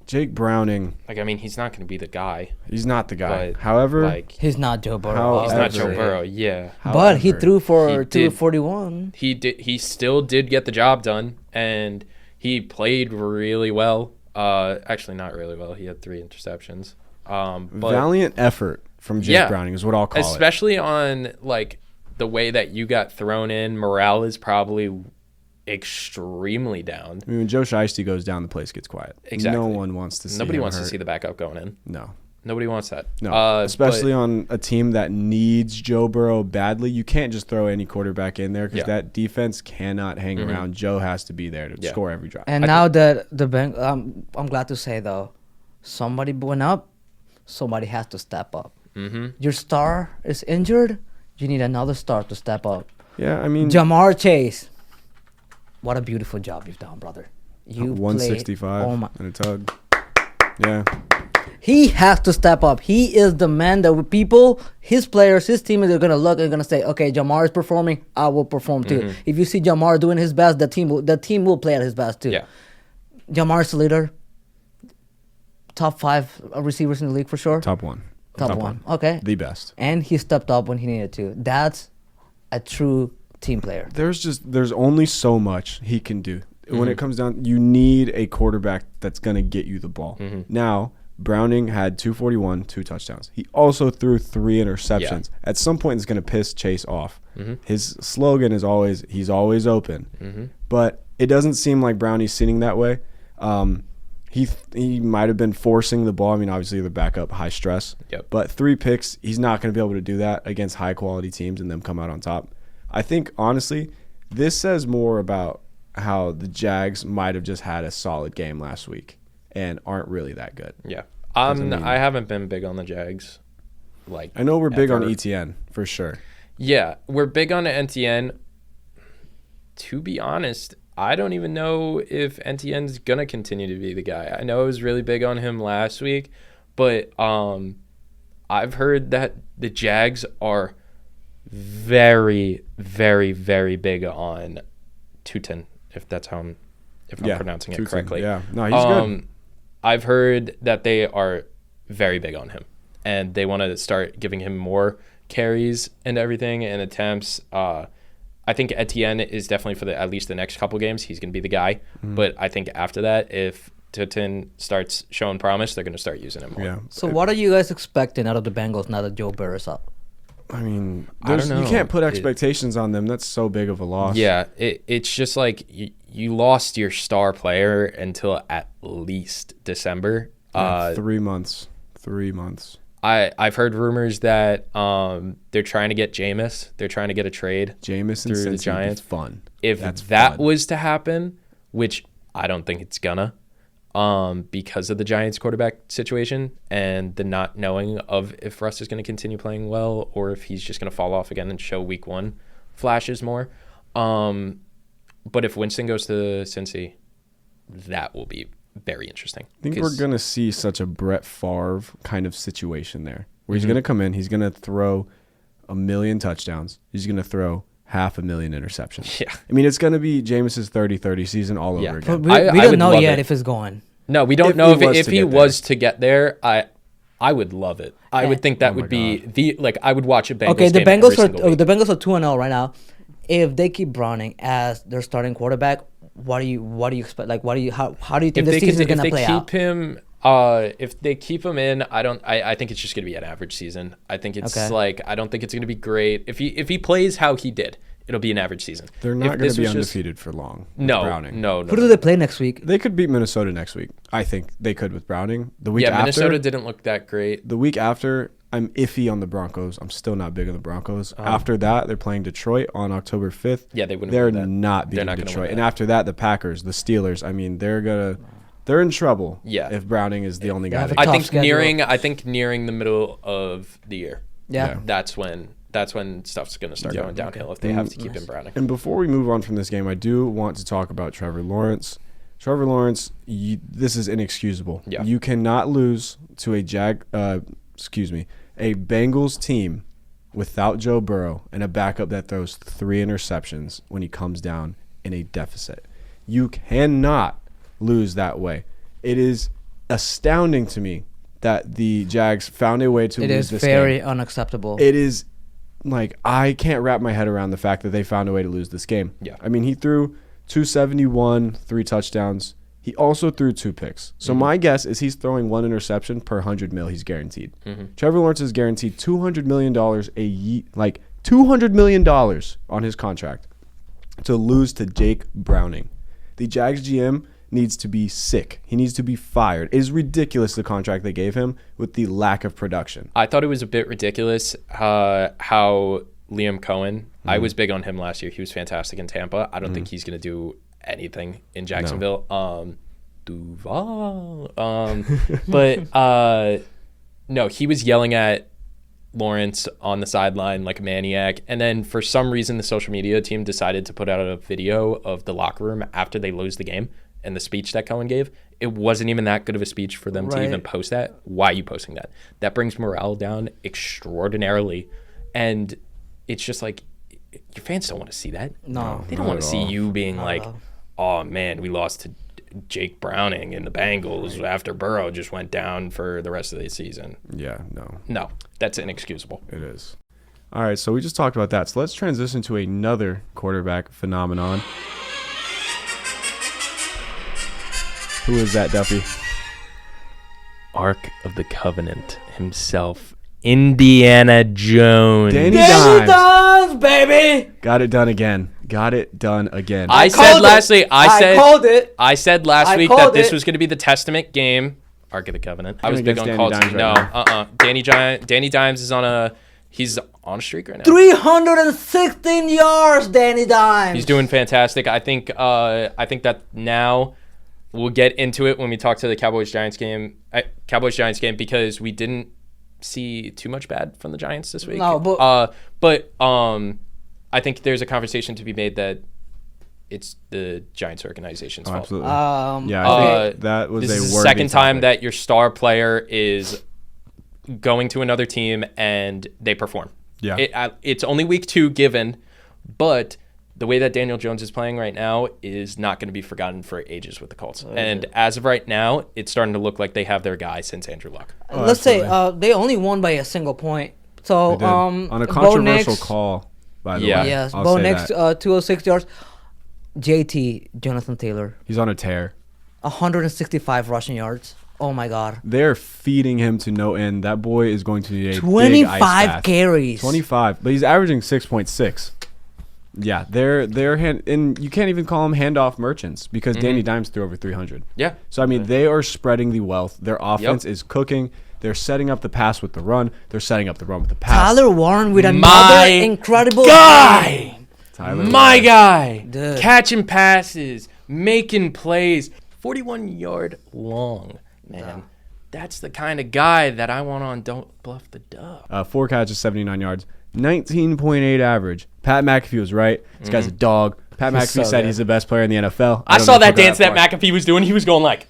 Jake Browning. He's not going to be the guy. He's not the guy. However, he's not Joe Burrow. He's not Joe Burrow, yeah. But he threw for 241. He still did get the job done, and he played really well. Actually, not really well. He had 3 interceptions. But valiant effort from Jake Browning is what I'll call it. Especially on the way that you got thrown in. Morale is probably extremely down. I mean, when Joe Shiesty goes down, the place gets quiet. Exactly. No one wants to see Nobody wants hurt. to see the backup going in. No. Nobody wants that. No. Especially on a team that needs Joe Burrow badly. You can't just throw any quarterback in there because that defense cannot hang around. Joe has to be there to score every drive. And now that the Bengals, I'm glad to say, though, somebody went up, somebody has to step up. Your star is injured. You need another star to step up. Yeah, I mean, Jamar Chase. What a beautiful job you've done, brother. You 165 and a tug. Yeah. He has to step up. He is the man that his players, his team are going to look and going to say, okay, Jamar is performing, I will perform too. If you see Jamar doing his best, the team will play at his best too. Yeah. Jamar's the leader. Top 5 receivers in the league for sure. Top 1. Top one. Okay. The best. And he stepped up when he needed to. That's a true team player. There's only so much he can do. When it comes down, you need a quarterback that's going to get you the ball. Now, Browning had 241, 2 touchdowns. He also threw 3 interceptions. Yeah. At some point, it's going to piss Chase off. His slogan is always, he's always open. But it doesn't seem like Browning's sitting that way. He might have been forcing the ball. I mean, obviously, the backup, high stress. Yep. But 3 picks, he's not going to be able to do that against high-quality teams and them come out on top. I think, honestly, this says more about how the Jags might have just had a solid game last week and aren't really that good. Yeah. I haven't been big on the Jags. I know we're big on ETN, for sure. Yeah, we're big on NTN. To be honest, I don't even know if NTN's going to continue to be the guy. I know I was really big on him last week, but I've heard that the Jags are very, very, very big on Tutin, if I'm pronouncing it correctly. Yeah, no, he's good. I've heard that they are very big on him, and they want to start giving him more carries and everything and attempts. I think Etienne is definitely for at least the next couple games. He's going to be the guy. But I think after that, if Tutin starts showing promise, they're going to start using him more. Yeah. So what are you guys expecting out of the Bengals now that Joe Burrow's up? I mean, I don't know. You can't put expectations on them. That's so big of a loss. Yeah, it's just like you lost your star player until at least December. 3 months. 3 months. I've heard rumors that they're trying to get Jameis. They're trying to get a trade Jameis through the Giants. Fun. If that was to happen, which I don't think it's gonna, because of the Giants quarterback situation and the not knowing of if Russ is going to continue playing well or if he's just going to fall off again and show week 1 flashes more. But if Winston goes to Cincy, that will be very interesting. I think we're going to see such a Brett Favre kind of situation there where he's going to come in, he's going to throw 1 million touchdowns. He's going to throw 500,000 interceptions. Yeah. I mean, it's going to be Jameis's 30-30 season all over again. But we don't know yet if it's going. No, we don't know if he was to get there. I would love it. I would think that would be I would watch a Bengals game the Bengals are 2-0 right now. If they keep Browning as their starting quarterback, what do you expect? Like, how do you think the season is going to play out? If they keep him in, I think it's just going to be an average season. I think it's I don't think it's going to be great. If he plays how he did, it'll be an average season. They're not going to be undefeated for long. Browning. No. Who do they play next week? They could beat Minnesota next week. I think they could with Browning. The week after, Minnesota didn't look that great. The week after, I'm iffy on the Broncos. I'm still not big on the Broncos. After that, they're playing Detroit on October 5th. Yeah, they wouldn't. They're win that. not beating Detroit. And after that, the Packers, the Steelers. I mean, they're in trouble. Yeah. If Browning is the only guy. I think nearing the middle of the year. Yeah. That's when stuff's going to start going downhill if they have to keep in Browning. And before we move on from this game, I do want to talk about Trevor Lawrence. Trevor Lawrence, this is inexcusable. Yeah. You cannot lose to a Bengals team without Joe Burrow and a backup that throws 3 interceptions when he comes down in a deficit. You cannot lose that way. It is astounding to me that the Jags found a way to lose this game. It is very unacceptable. It is I can't wrap my head around the fact that they found a way to lose this game. Yeah. I mean, he threw 271, 3 touchdowns. He also threw 2 picks. So my guess is he's throwing 1 interception per 100 mil. He's guaranteed. Trevor Lawrence is guaranteed $200 million $200 million on his contract to lose to Jake Browning. The Jags GM needs to be sick. He needs to be fired. It is ridiculous the contract they gave him with the lack of production. I thought it was a bit ridiculous how Liam Cohen, I was big on him last year. He was fantastic in Tampa. I don't think he's going to do anything in Jacksonville. Duval. No, he was yelling at Lawrence on the sideline like a maniac. And then for some reason, the social media team decided to put out a video of the locker room after they lose the game and the speech that Cohen gave. It wasn't even that good of a speech for them to even post that. Why are you posting that? That brings morale down extraordinarily. And it's just like, your fans don't want to see that. No. They don't want to see you being like, oh, man, we lost to Jake Browning and the Bengals after Burrow just went down for the rest of the season. Yeah, No, that's inexcusable. It is. All right, so we just talked about that. So let's transition to another quarterback phenomenon. Who is that, Duffy? Ark of the Covenant himself, Indiana Jones. Danny Dimes, baby. Got it done again. I said last week that this it. was going to be the testament game. Ark of the Covenant. I was big on Danny calls. Dimes No, right now. Danny Dimes is he's on a streak right now. 316 yards, Danny Dimes. He's doing fantastic. I think that now we'll get into it when we talk to the Cowboys-Giants game because we didn't see too much bad from the Giants this week. No, but I think there's a conversation to be made that it's the Giants organization's fault. Absolutely. I think that was this a is the worthy second time topic. that your star player is going to another team and they perform. Yeah. It's only week 2 given, but the way that Daniel Jones is playing right now is not going to be forgotten for ages with the Colts. And as of right now, it's starting to look like they have their guy since Andrew Luck. Let's say they only won by a single point. So on a controversial call, by the way. Yes, I'll Bo say Nix, that. 206 yards. JT, Jonathan Taylor, He's on a tear. 165 rushing yards. Oh my God. They're feeding him to no end. That boy is going to need a big ice 25 bath. carries. 25, but he's averaging 6.6. Yeah, they're and you can't even call them handoff merchants because Danny Dimes threw over 300. Yeah. So I mean, they are spreading the wealth. Their offense is cooking. They're setting up the pass with the run. They're setting up the run with the pass. Tyler Warren with another My incredible guy. Tyler My Warren. guy. Dude. Catching passes, making plays. 41-yard long, man. That's the kind of guy that I want on Don't Bluff the Dub. 4 catches, 79 yards, 19.8 average. Pat McAfee was right. This guy's a dog. Pat McAfee so said good. he's the best player in the NFL. I don't saw know if that he'll go dance that far. McAfee was doing. He was going like,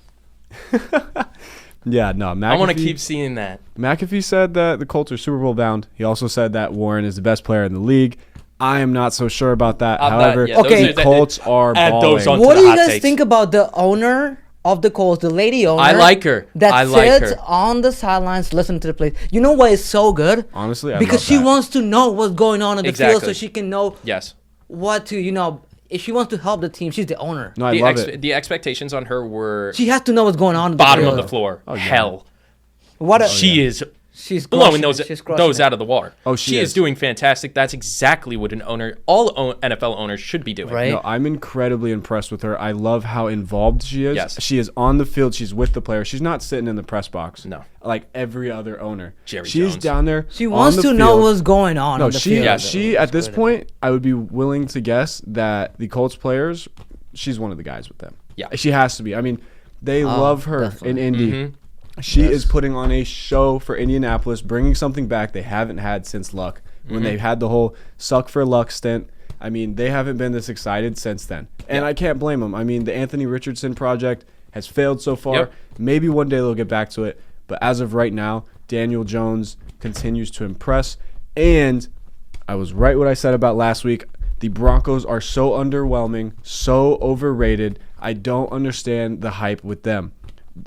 Yeah, no. McAfee, I want to keep seeing that. McAfee said that the Colts are Super Bowl bound. He also said that Warren is the best player in the league. I am not so sure about that. However, Okay. the Colts are Add those balling. on. What to do the you hot guys takes. think about the owner of the Colts, the lady owner? I like her. That I like sits her. on the sidelines, listen to the play. You know why it's so good? Honestly, I because love she that. wants to know what's going on in the field, Exactly. so she can know Yes. what to, if she wants to help the team, she's the owner. No, I love it. The expectations on her were She has to know what's going on in bottom the of field. the floor. Oh, yeah. Hell. She is she's blowing crushing it. She's crushing those it. out of the water. Oh, she she is is. doing fantastic. That's exactly what all NFL owners should be doing. Right. No, I'm incredibly impressed with her. I love how involved she is. Yes. She is on the field. She's with the player. She's not sitting in the press box. No. Like every other owner. Jerry She's Jones. down there. She on wants the to know field. what's going on No, the she field. she at this point, I would be willing to guess that the Colts players, she's one of the guys with them. Yeah. She has to be. I mean, they love her definitely. in Indy. Mm-hmm. She is putting on a show for Indianapolis, bringing something back they haven't had since Luck. When Mm-hmm. they had the whole suck for Luck stint, I mean, they haven't been this excited since then. And I can't blame them. I mean, the Anthony Richardson project has failed so far. Yep. Maybe one day they'll get back to it. But as of right now, Daniel Jones continues to impress. And I was right what I said about last week. The Broncos are so underwhelming, so overrated. I don't understand the hype with them.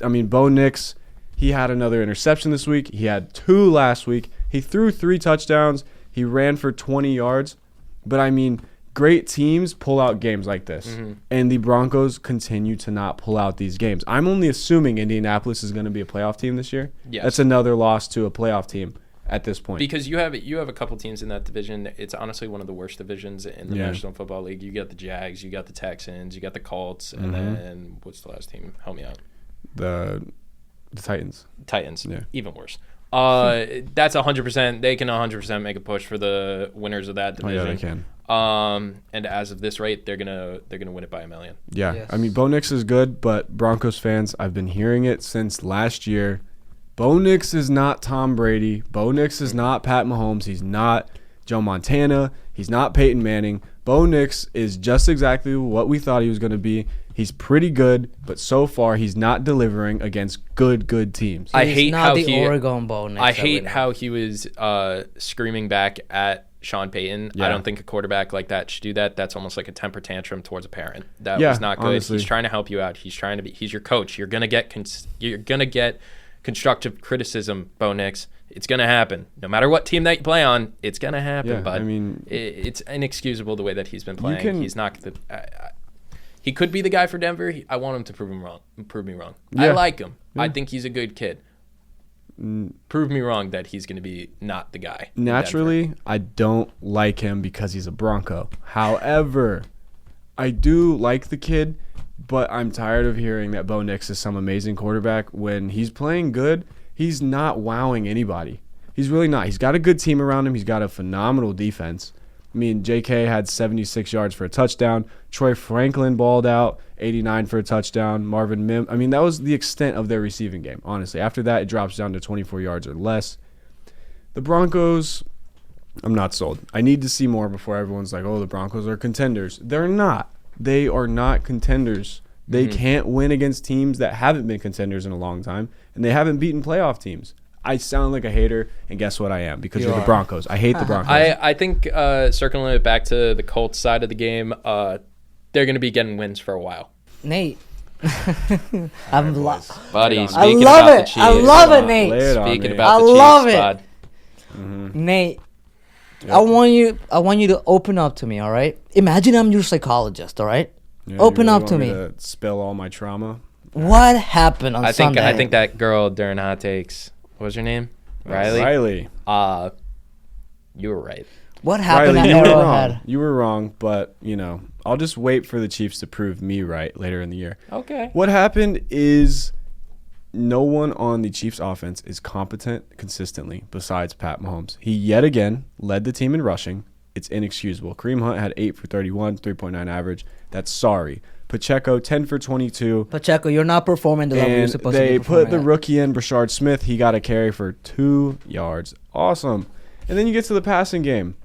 I mean, Bo Nix, he had another interception this week. He had 2 last week. He threw 3 touchdowns. He ran for 20 yards. But, I mean, great teams pull out games like this. And the Broncos continue to not pull out these games. I'm only assuming Indianapolis is going to be a playoff team this year. Yes. That's another loss to a playoff team at this point. Because you have a couple teams in that division. It's honestly one of the worst divisions in the Yeah. National Football League. You got the Jags, you got the Texans, you got the Colts, and then what's the last team? Help me out. The Titans. Titans. Yeah. Even worse. That's 100%. They can 100% make a push for the winners of that Oh, division. yeah, they can. And as of this rate, they're gonna win it by $1 million. Yeah. Yes. I mean, Bo Nix is good, but Broncos fans, I've been hearing it since last year. Bo Nix is not Tom Brady. Bo Nix is not Pat Mahomes. He's not Joe Montana. He's not Peyton Manning. Bo Nix is just exactly what we thought he was going to be. He's pretty good, but so far he's not delivering against good teams. I He's hate not how the he. Oregon Bowl. I hate how he was screaming back at Sean Payton. Yeah. I don't think a quarterback like that should do that. That's almost like a temper tantrum towards a parent. That Yeah, was not good. honestly. He's trying to help you out. He's your coach. You're gonna get constructive criticism, Bo Nix. It's gonna happen. No matter what team that you play on, it's gonna happen. Yeah, but I mean, it's inexcusable the way that he's been playing. can- He's not the. He could be the guy for Denver. I want him to prove me wrong. I Yeah. like him. I think he's a good kid. Prove me wrong that he's going to be not the guy. in Denver. Naturally, I don't like him because he's a Bronco. However, I do like the kid, but I'm tired of hearing that Bo Nix is some amazing quarterback. When he's playing good, he's not wowing anybody. He's really not. He's got a good team around him. He's got a phenomenal defense. I mean, J.K. had 76 yards for a touchdown. Troy Franklin balled out, 89 for a touchdown. Marvin Mims. I mean, that was the extent of their receiving game, honestly. After that, it drops down to 24 yards or less. The Broncos, I'm not sold. I need to see more before everyone's like, oh, the Broncos are contenders. They're not. They are not contenders. They can't win against teams that haven't been contenders in a long time, and they haven't beaten playoff teams. I sound like a hater, and guess what I am? Because you're the Broncos. I hate the Broncos. I think circling it back to the Colts side of the game, they're going to be getting wins for a while. Nate. Buddy, I speaking love about the it. Chiefs. I love it, Lay Nate. it on Speaking me. about the I Chiefs, love it. bud. Nate, I want you to open up to me, all right? Imagine I'm your psychologist, all right? Yeah, Open you really up to want me. to spill all my trauma What happened on Sunday? I think that girl during hot takes. What was her name? Riley. Riley. You were right. What happened Riley, at you were Arrowhead? wrong. You were wrong, but I'll just wait for the Chiefs to prove me right later in the year. Okay. What happened is no one on the Chiefs offense is competent consistently besides Pat Mahomes. He yet again led the team in rushing. It's inexcusable. Kareem Hunt had 8 for 31, 3.9 average. That's sorry. Pacheco, 10 for 22. Pacheco, you're not performing the level you're And supposed to be they performing put the at. rookie in, Brashard Smith. He got a carry for 2 yards. Awesome. And then you get to the passing game.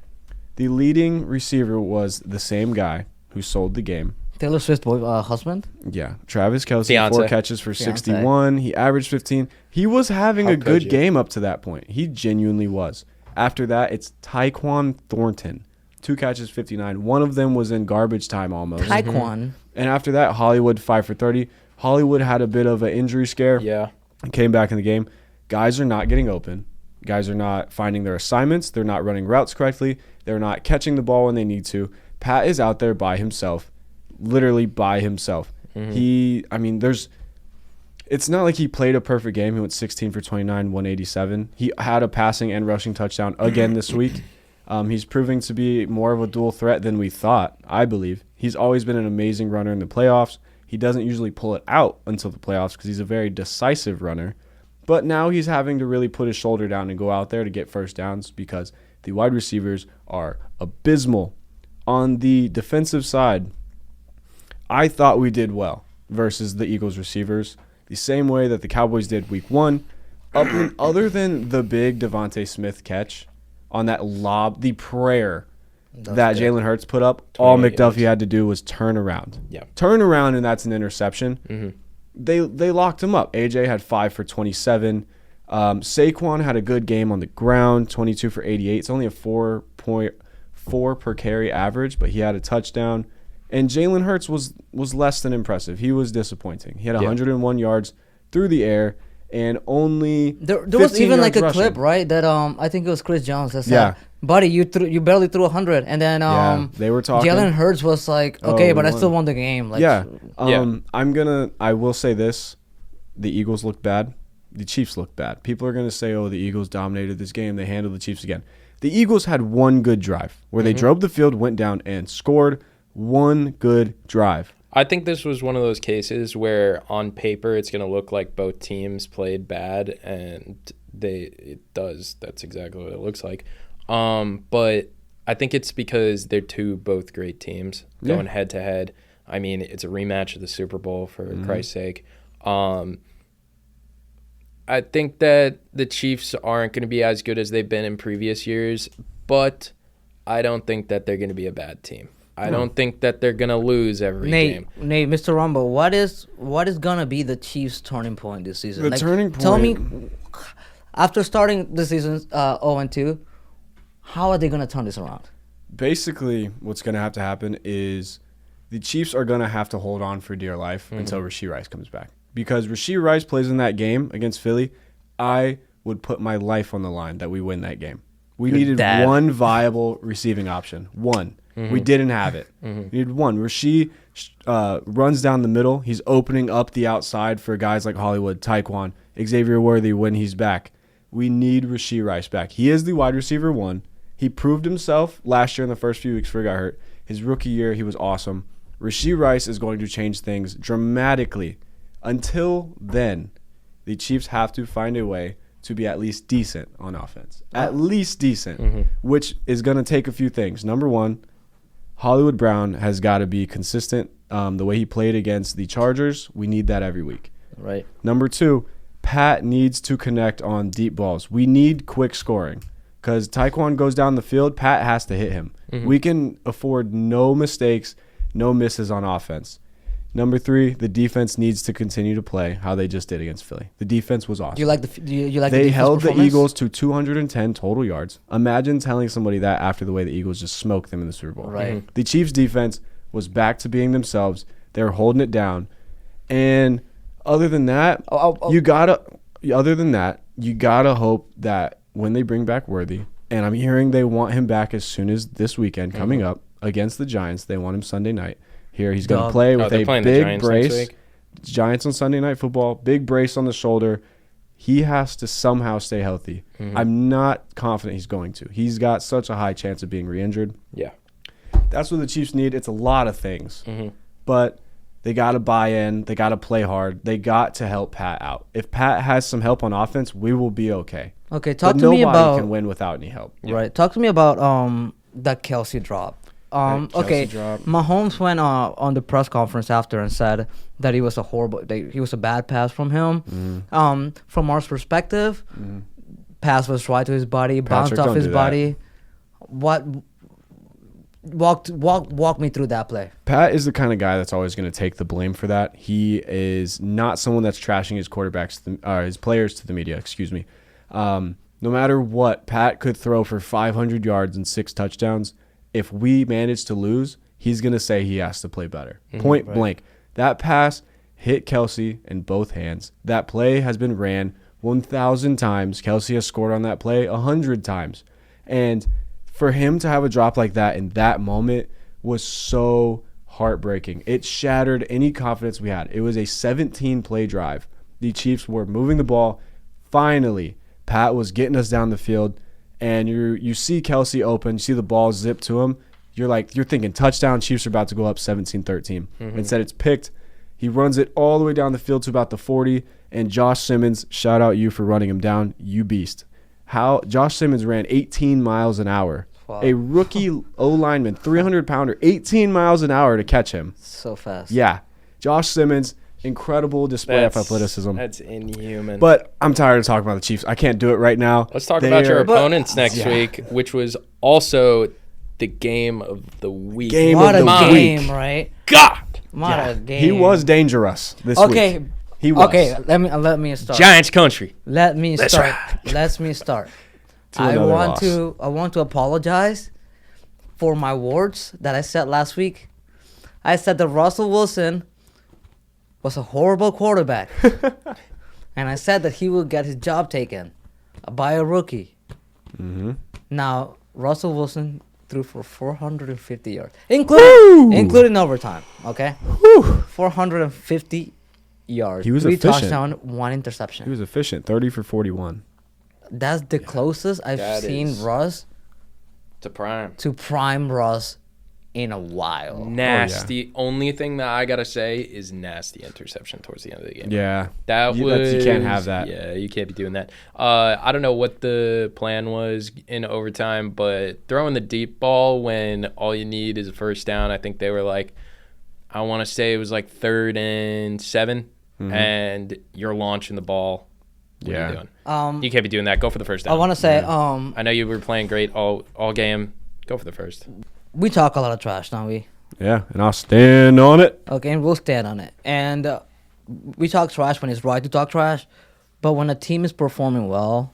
The leading receiver was the same guy who sold the game. Taylor Swift's husband? Yeah. Travis Kelce, Fiance. 4 catches for 61. He averaged 15. He was having a good game up to that point. He genuinely was. After that, it's Tyquan Thornton. 2 catches, 59. One of them was in garbage time almost. Tyquan. And after that, Hollywood 5 for 30. Hollywood had a bit of an injury scare. Yeah. And came back in the game. Guys are not getting open. Guys are not finding their assignments. They're not running routes correctly. They're not catching the ball when they need to. Pat is out there by himself, literally by himself. It's not like he played a perfect game. He went 16 for 29, 187. He had a passing and rushing touchdown again this week. He's proving to be more of a dual threat than we thought, I believe. He's always been an amazing runner in the playoffs. He doesn't usually pull it out until the playoffs because he's a very decisive runner. But now he's having to really put his shoulder down and go out there to get first downs because the wide receivers are abysmal. On the defensive side, I thought we did well versus the Eagles receivers, the same way that the Cowboys did week 1. Other than the big Devontae Smith catch on that lob, the prayer that Jalen Hurts put up, all McDuffie had to do was turn around. Yeah. Turn around, and that's an interception. Mm-hmm. They locked him up. AJ had 5 for 27. Saquon had a good game on the ground, 22 for 88. It's only a 4.4 per carry average, but he had a touchdown. And Jalen Hurts was less than impressive. He was disappointing. He had 101 yards through the air and only there was even like a rushing. clip, right? That I think it was Chris Jones that said, "Buddy, you barely threw 100," and then they were talking. Jalen Hurts was like, "Okay, but I still won the game." Like, I will say this: the Eagles looked bad. The Chiefs looked bad. People are gonna say, "Oh, the Eagles dominated this game. They handled the Chiefs again." The Eagles had one good drive where they drove the field, went down, and scored. One good drive. I think this was one of those cases where on paper it's going to look like both teams played bad, and it does. That's exactly what it looks like. But I think it's because they're both great teams going head to head. I mean, it's a rematch of the Super Bowl, for Christ's sake. I think that the Chiefs aren't going to be as good as they've been in previous years, but I don't think that they're going to be a bad team. I don't think that they're gonna lose every game. Nate, Mr. Rumble, what is gonna be the Chiefs' turning point this season? The turning point. Tell me, after starting the season 0-2, how are they gonna turn this around? Basically, what's gonna have to happen is the Chiefs are gonna have to hold on for dear life until Rashee Rice comes back. Because Rashee Rice plays in that game against Philly, I would put my life on the line that we win that game. We needed one viable receiving option. One. We didn't have it. We needed one. Rashee runs down the middle. He's opening up the outside for guys like Hollywood, Tyquan, Xavier Worthy when he's back. We need Rashee Rice back. He is the wide receiver 1. He proved himself last year in the first few weeks before he got hurt. His rookie year, he was awesome. Rashee Rice is going to change things dramatically. Until then, the Chiefs have to find a way to be at least decent on offense. At least decent, which is going to take a few things. Number 1, Hollywood Brown has got to be consistent. The way he played against the Chargers, we need that every week. Right. Number 2, Pat needs to connect on deep balls. We need quick scoring because Tyquan goes down the field, Pat has to hit him. We can afford no mistakes, no misses on offense. Number 3, the defense needs to continue to play how they just did against Philly. The defense was awesome. Do you like They held the Eagles to 210 total yards. Imagine telling somebody that after the way the Eagles just smoked them in the Super Bowl. Right. The Chiefs' defense was back to being themselves. They were holding it down. And other than that, you gotta hope that when they bring back Worthy, and I'm hearing they want him back as soon as this weekend coming up against the Giants. They want him Sunday night. Here he's going to play with a big brace. Giants on Sunday Night Football, big brace on the shoulder. He has to somehow stay healthy. I'm not confident he's going to. He's got such a high chance of being re-injured. Yeah. That's what the Chiefs need. It's a lot of things. But they got to buy in. They got to play hard. They got to help Pat out. If Pat has some help on offense, we will be okay. Okay, talk but to me about... nobody can win without any help. Right. Talk to me about that Kelsey drop. Okay, drop. Mahomes went on the press conference after and said that he was a bad pass from him. From our perspective, pass was right to his body, bounced off his body. What? Walk me through that play. Pat is the kind of guy that's always going to take the blame for that. He is not someone that's trashing his quarterbacks, his players to the media. Excuse me. No matter what, Pat could throw for 500 yards and 6 touchdowns. If we manage to lose, he's going to say he has to play better. Point blank. That pass hit Kelsey in both hands. That play has been ran 1,000 times. Kelsey has scored on that play 100 times. And for him to have a drop like that in that moment was so heartbreaking. It shattered any confidence we had. It was a 17-play drive. The Chiefs were moving the ball. Finally, Pat was getting us down the field. And you see Kelsey open, you see the ball zip to him. You're thinking touchdown, Chiefs are about to go up 17-13. Instead, it's picked. He runs it all the way down the field to about the 40. And Josh Simmons, shout out you for running him down, you beast. Josh Simmons ran 18 miles an hour. Wow. A rookie O-lineman, 300-pounder, 18 miles an hour to catch him. So fast. Yeah. Josh Simmons, incredible display of athleticism. That's inhuman. But I'm tired of talking about the Chiefs. I can't do it right now. Let's talk about your opponents next week, which was also the game of the week. What a game, right? God! What a game. He was dangerous this week. He was. Okay, let me start. Giants country. Let me start. I want to apologize for my words that I said last week. I said that Russell Wilson was a horrible quarterback. And I said that he would get his job taken by a rookie. Now, Russell Wilson threw for 450 yards, including overtime, okay? 450 yards. He was 3 efficient. touchdowns, 1 interception. He was efficient, 30 for 41. That's the closest I've seen Russ to prime Russ in a while. Nasty. Only thing that I gotta say is nasty interception towards the end of the game. Yeah, you can't have that. Yeah, you can't be doing that. I don't know what the plan was in overtime, but throwing the deep ball when all you need is a first down. I think they were like, I want to say it was like 3rd and 7, and you're launching the ball. What are you doing? You can't be doing that. Go for the first down. I want to say, I know you were playing great all game. Go for the first. We talk a lot of trash, don't we? Yeah, and I'll stand on it. Okay, and we'll stand on it. And we talk trash when it's right to talk trash, but when a team is performing well,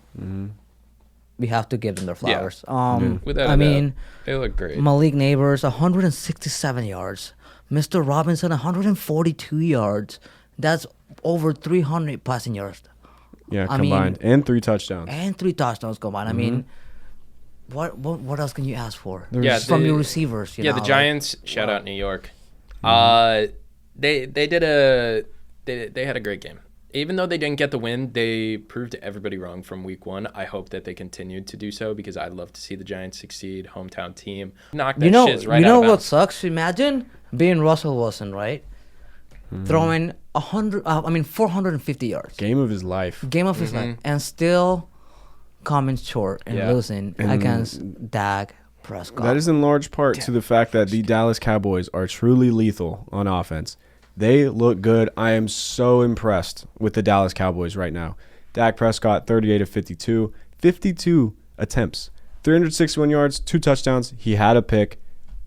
we have to give them their flowers. Without a doubt. They look great. Malik Neighbors, 167 yards. Mr. Robinson, 142 yards. That's over 300 passing yards. Yeah, combined. And 3 touchdowns. Combined. I mean, what else can you ask for? From your receivers. The Giants. Shout out New York. They had a great game. Even though they didn't get the win, they proved everybody wrong from week 1. I hope that they continued to do so because I'd love to see the Giants succeed. Hometown team. Knock that shiz right out of bounds. You know what sucks? Imagine being Russell Wilson, right? Throwing 450 yards. Game of his life. And still coming short and losing against Dak Prescott. That is in large part to the fact that the Dallas Cowboys are truly lethal on offense. They look good. I am so impressed with the Dallas Cowboys right now. Dak Prescott, 38 of 52, 52 attempts, 361 yards, 2 touchdowns. He had a pick.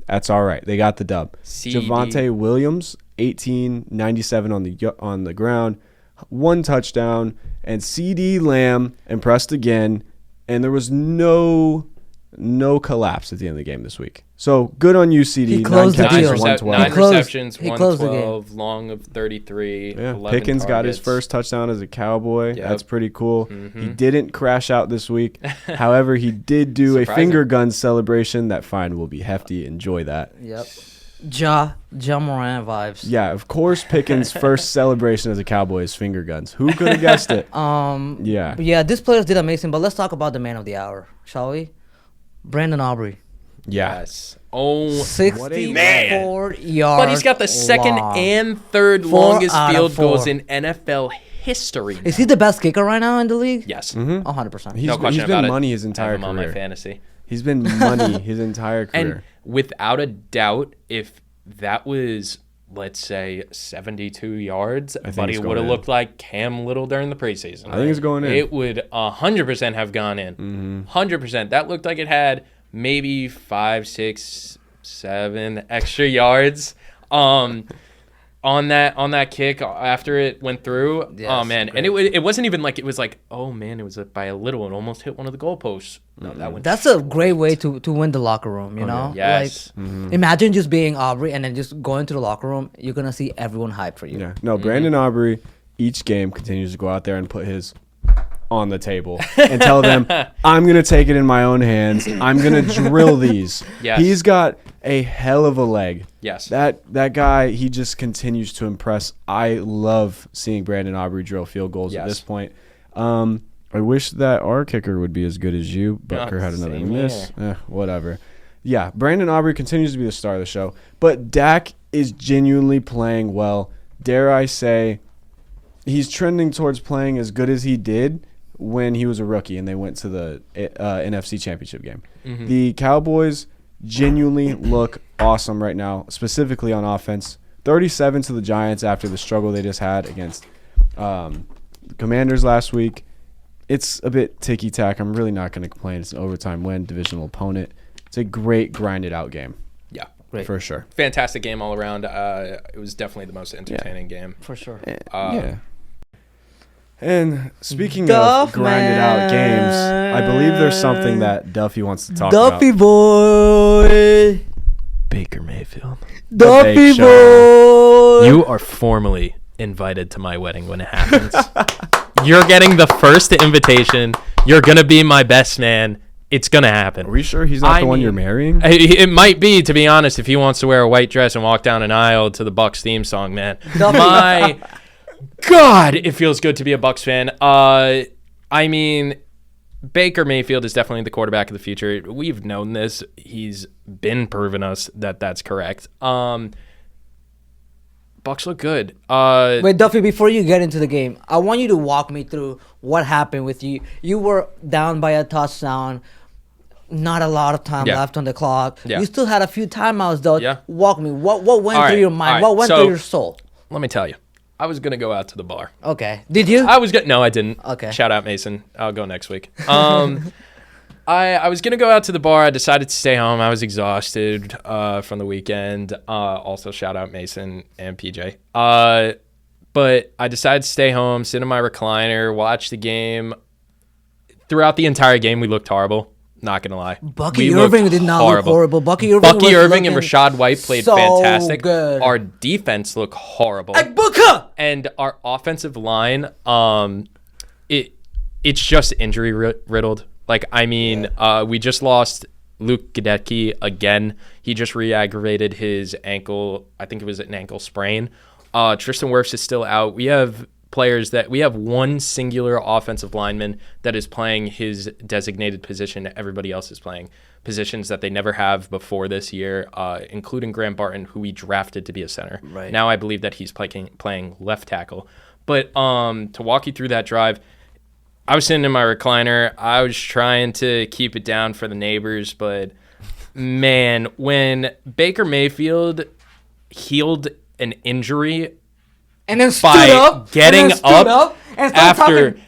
That's all right. They got the dub. Javonte Williams, 1897 on the ground, 1 touchdown, and CeeDee Lamb impressed again, and there was no collapse at the end of the game this week. So good on you, CeeDee. He closed 9 the deal. 9 receptions, 112, long of 33. Yeah, 11 Pickens got his targets. first touchdown as a Cowboy. Yep. That's pretty cool. He didn't crash out this week. However, he did do a finger gun celebration. That fine will be hefty. Enjoy that. Yep. Ja Morant vibes. Yeah, of course Pickens' first celebration as a Cowboy is finger guns. Who could have guessed it? Yeah. Yeah, these players did amazing, but let's talk about the man of the hour, shall we? Brandon Aubrey. Yeah. Yes. Oh, 64 yards. but he's got the second long. and third 4 longest out of field 4. goals in NFL history. Is he the best kicker right now in the league? Yes. 100%. He's No question been about it. money his I entire have him on my career. fantasy. He's been money his entire career. And without a doubt, if that was, let's say, 72 yards, think Buddy it's would going have in. looked like Cam Little during the preseason. I think it's going in. It would 100% have gone in. 100%. That looked like it had maybe 5, 6, 7 extra yards. On that kick after it went through. Yes, oh man, great. and it wasn't even like it was like, oh man, it was by a little. It almost hit one of the goalposts. No, that went. That's a great way to win the locker room, you know? Yes. Like, imagine just being Aubrey and then just going to the locker room. You're going to see everyone hyped for you. Yeah. No, Brandon Aubrey, each game continues to go out there and put his on the table and tell them, I'm going to take it in my own hands. I'm going to drill these. Yes. He's got a hell of a leg. Yes. That guy, he just continues to impress. I love seeing Brandon Aubrey drill field goals at Yes. this point. I wish that our kicker would be as good as you. Butker had another same miss. Whatever. Yeah, Brandon Aubrey continues to be the star of the show. But Dak is genuinely playing well. Dare I say, he's trending towards playing as good as he did when he was a rookie and they went to the NFC Championship game. The Cowboys genuinely look awesome right now, specifically on offense. 37 to the Giants after the struggle they just had against the Commanders last week. It's a bit ticky-tack. I'm really not going to complain. It's an overtime win, divisional opponent. It's a great grinded-out game. Yeah. Great. For sure. Fantastic game all around. It was definitely the most entertaining game. For sure. Yeah. And speaking Duff of grinded out games, I believe there's something that Duffy wants to talk Duffy about. boy. Baker Mayfield. Duffy Bake boy. You are formally invited to my wedding when it happens. You're getting the first invitation. You're going to be my best man. It's going to happen. Are we sure he's not the one you're marrying? It might be, to be honest, if he wants to wear a white dress and walk down an aisle to the Bucks theme song, man. My God, it feels good to be a Bucks fan. I mean, Baker Mayfield is definitely the quarterback of the future. We've known this. He's been proving us that that's correct. Bucks look good. Wait, Duffy, before you get into the game, I want you to walk me through what happened with you. You were down by a touchdown. Not a lot of time left on the clock. Yeah. You still had a few timeouts, though. Yeah. Walk me. What went All through right, your mind? all right. What went So- through your soul? Let me tell you. I was going to go out to the bar. Okay. Did you? No, I didn't. Okay. Shout out Mason. I'll go next week. I was going to go out to the bar. I decided to stay home. I was exhausted from the weekend. Also, shout out Mason and PJ. But I decided to stay home, sit in my recliner, watch the game. Throughout the entire game, we looked horrible. Not going to lie. Bucky We Irving looked did not look horrible. Bucky Irving Bucky was Irving and looking Rashad White played so fantastic. good. Our defense looked horrible. Booker! And our offensive line, it's just injury riddled. Like, I mean, we just lost Luke Gadecki again. He just re-aggravated his ankle. I think it was an ankle sprain. Tristan Wirfs is still out. We have one singular offensive lineman that is playing his designated position. Everybody else is playing positions that they never have before this year, including Grant Barton, who we drafted to be a center. Right. Now I believe that he's playing left tackle. But to walk you through that drive, I was sitting in my recliner. I was trying to keep it down for the neighbors, but man, when Baker Mayfield healed an injury And then by stood up. getting and then stood up and started talking.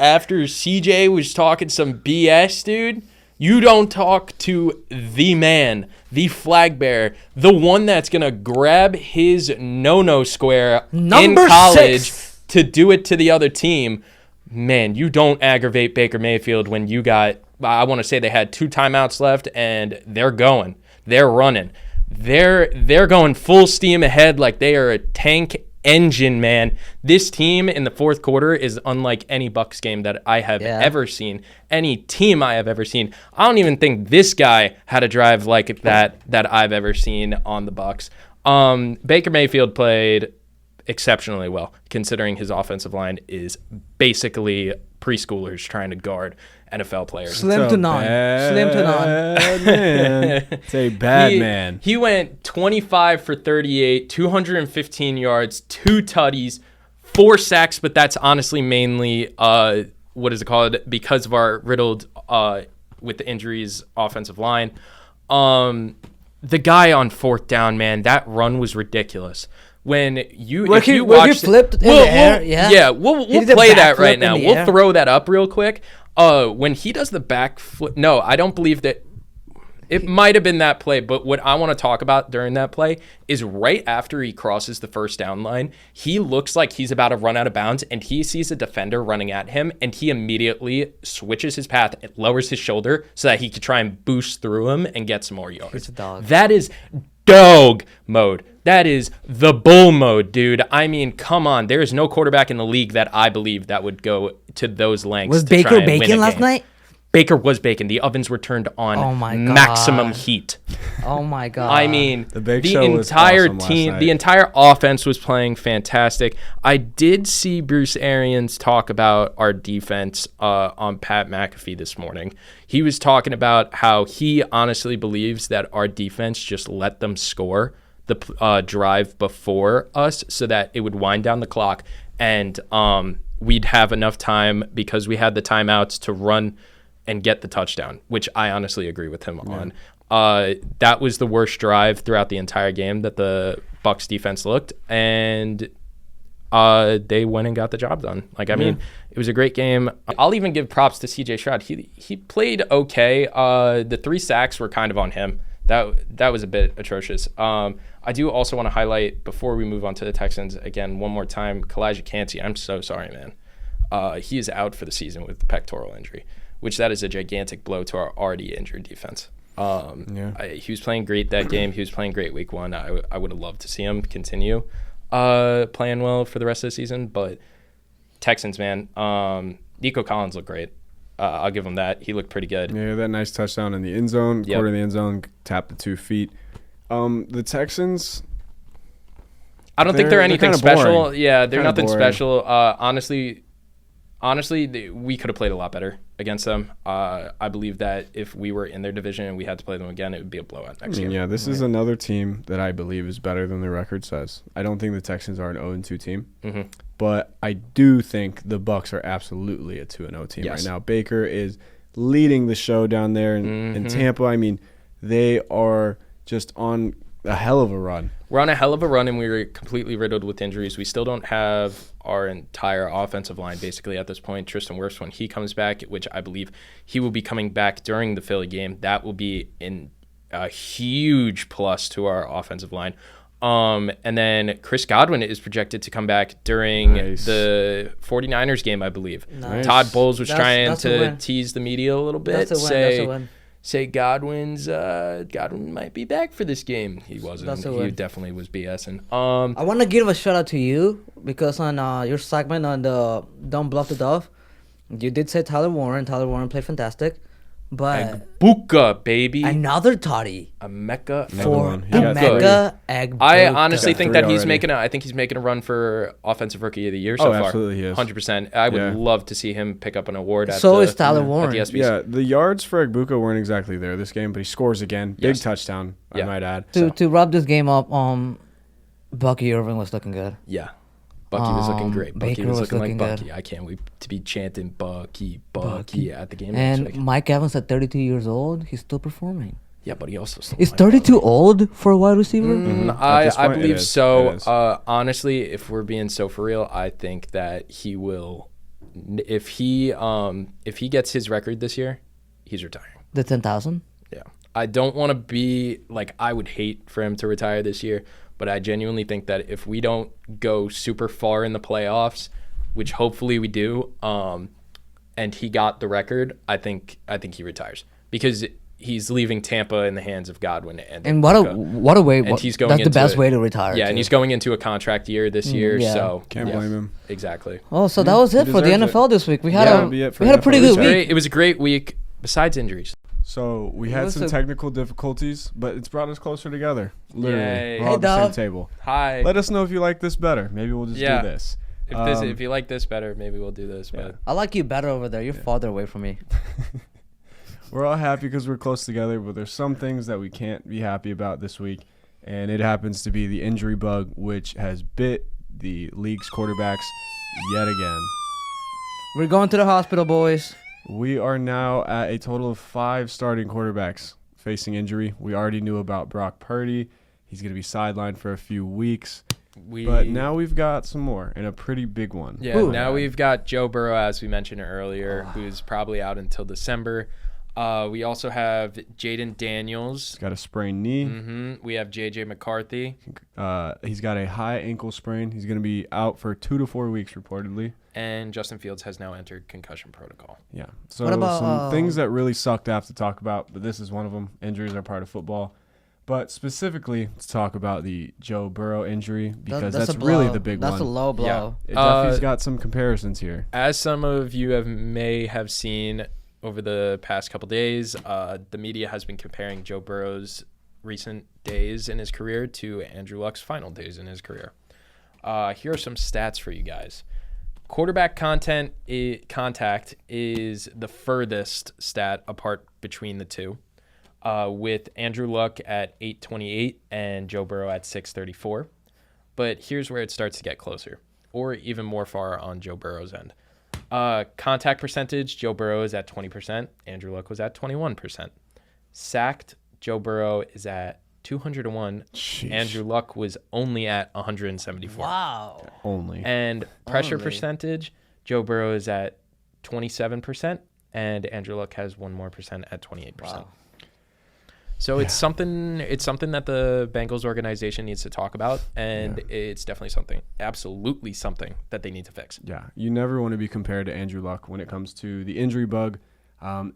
after CJ was talking some BS, dude. You don't talk to the man, the flag bearer, the one that's gonna grab his no square Number in college 6. to do it to the other team. Man, you don't aggravate Baker Mayfield when you got, I want to say they had 2 timeouts left and they're running. They're going full steam ahead like they are a tank engine, man. This team in the fourth quarter is unlike any Bucks game that I have ever seen, any team I have ever seen. I don't even think this guy had a drive like that I've ever seen on the Bucks. Baker Mayfield played exceptionally well, considering his offensive line is basically preschoolers trying to guard NFL players. Slim to none. Man. It's a bad man. He went 25 for 38, 215 yards, 2 tutties, 4 sacks, but that's honestly mainly, because of our riddled with the injuries offensive line. The guy on fourth down, man, that run was ridiculous. When you flipped in the air, we'll play that right now. We'll throw that up real quick. When he does the backflip, no, I don't believe that. It might have been that play, but what I want to talk about during that play is right after he crosses the first down line, he looks like he's about to run out of bounds, and he sees a defender running at him, and he immediately switches his path and lowers his shoulder so that he could try and boost through him and get some more yards. He's a dog. That is dog mode. That is the bull mode, dude. I mean, come on. There is no quarterback in the league that I believe that would go to those lengths. Was to try Baker and win bacon a last game. night? Baker was bacon. The ovens were turned on Oh my maximum God. heat. Oh my God. I mean, The Big the Show was entire awesome last team, night. the entire offense was playing fantastic. I did see Bruce Arians talk about our defense on Pat McAfee this morning. He was talking about how he honestly believes that our defense just let them score the drive before us so that it would wind down the clock and we'd have enough time because we had the timeouts to run and get the touchdown, which I honestly agree with him on. That was the worst drive throughout the entire game that the Bucs defense looked, and they went and got the job done. Like, I mean, it was a great game. I'll even give props to CJ Stroud. He played okay. The 3 sacks were kind of on him. That was a bit atrocious. I do also want to highlight, before we move on to the Texans, again, one more time, Kalijah Cansey. I'm so sorry, man. He is out for the season with the pectoral injury, which that is a gigantic blow to our already injured defense. He was playing great that game. He was playing great week 1. I would have loved to see him continue playing well for the rest of the season. But Texans, man, Nico Collins looked great. I'll give him that. He looked pretty good. Yeah, that nice touchdown in the end zone, quarter of the end zone, tapped the 2 feet. The Texans, I don't think they're anything special. Boring. Yeah, they're Kinda nothing boring. special. Honestly, we could have played a lot better against them. I believe that if we were in their division and we had to play them again, it would be a blowout next year. Yeah, this is another team that I believe is better than the record says. I don't think the Texans are an 0-2 team, but I do think the Bucs are absolutely a 2-0 team right now. Baker is leading the show down there in Tampa. I mean, they are just on a hell of a run. We're on a hell of a run, and we were completely riddled with injuries. We still don't have our entire offensive line basically at this point. Tristan Wirfs, when he comes back, which I believe he will be coming back during the Philly game, that will be a huge plus to our offensive line. And then Chris Godwin is projected to come back during the 49ers game, I believe. Nice. Todd Bowles was trying that's a to win. tease the media a little bit. That's a win. Say Godwin might be back for this game. He wasn't. He definitely was BSing. I want to give a shout out to you because on your segment on the Don't Bluff the Dove, you did say Tyler Warren. Tyler Warren played fantastic, but Buka, baby. Another toddy. A Mecca For Mecca Egg. I honestly think that he's making a run for offensive rookie of the year so far. Absolutely he is. 100%. I would love to see him pick up an award at is Tyler Warren. at the SBC. Yeah, the yards for Egbuka weren't exactly there this game, but he scores again. Big touchdown, I might add. To wrap this game up, Bucky Irving was looking good. Yeah. Bucky was looking great. Bucky Baker was was looking like looking Bucky. I can't wait to be chanting Bucky at the game. And Mike Evans at 32 years old, he's still performing. Yeah, but he also still Is 32 old for a wide receiver? I believe so. It is. Honestly, if we're being so for real, I think that he will. If he gets his record this year, he's retiring. The 10,000? Yeah. I don't want to be like, I would hate for him to retire this year, but I genuinely think that if we don't go super far in the playoffs, which hopefully we do, and he got the record, I think he retires. Because he's leaving Tampa in the hands of Godwin And what a way! And he's going that's the into best way to retire. Yeah, too. and he's going into a contract year this year, yeah. so Can't blame him. Exactly. Oh, so that was it He for the deserves NFL this week. We had That'll be it for a pretty NFL. good week. It was a great week, besides injuries. So we It had was some a- technical difficulties, but it's brought us closer together. Literally, Yay. we're Hey, all at the same Dub. table. Hi. Let us know if you like this better. Maybe we'll just Yeah. do this. If you like this better, maybe we'll do this. Yeah. But I like you better over there. You're farther away from me. We're all happy because we're close together, but there's some things that we can't be happy about this week, and it happens to be the injury bug, which has bit the league's quarterbacks yet again. We're going to the hospital, boys. We are now at a total of 5 starting quarterbacks facing injury. We already knew about Brock Purdy. He's going to be sidelined for a few weeks. But now we've got some more, and a pretty big one. Yeah, now we've got Joe Burrow, as we mentioned earlier, who's probably out until December. We also have Jaden Daniels. He's got a sprained knee. We have J.J. McCarthy. He's got a high ankle sprain. He's going to be out for 2 to 4 weeks, reportedly. And Justin Fields has now entered concussion protocol. Yeah. So What about, some things that really suck to have to talk about, but this is one of them. Injuries are part of football. But specifically to talk about the Joe Burrow injury, because that's really the big one. That's a low blow. It definitely's got some comparisons here. As some of you may have seen over the past couple days, the media has been comparing Joe Burrow's recent days in his career to Andrew Luck's final days in his career. Here are some stats for you guys. Quarterback contact is the furthest stat apart between the two, with Andrew Luck at 828 and Joe Burrow at 634. But here's where it starts to get closer, or even more far on Joe Burrow's end. Contact percentage, Joe Burrow is at 20%. Andrew Luck was at 21%. Sacked, Joe Burrow is at 201. Sheesh. Andrew Luck was only at 174. Wow. Only. And pressure Only. percentage, Joe Burrow is at 27%, and Andrew Luck has one more percent at 28%. Wow. So it's something that the Bengals organization needs to talk about, and it's definitely absolutely something that they need to fix. Yeah, you never want to be compared to Andrew Luck when it comes to the injury bug.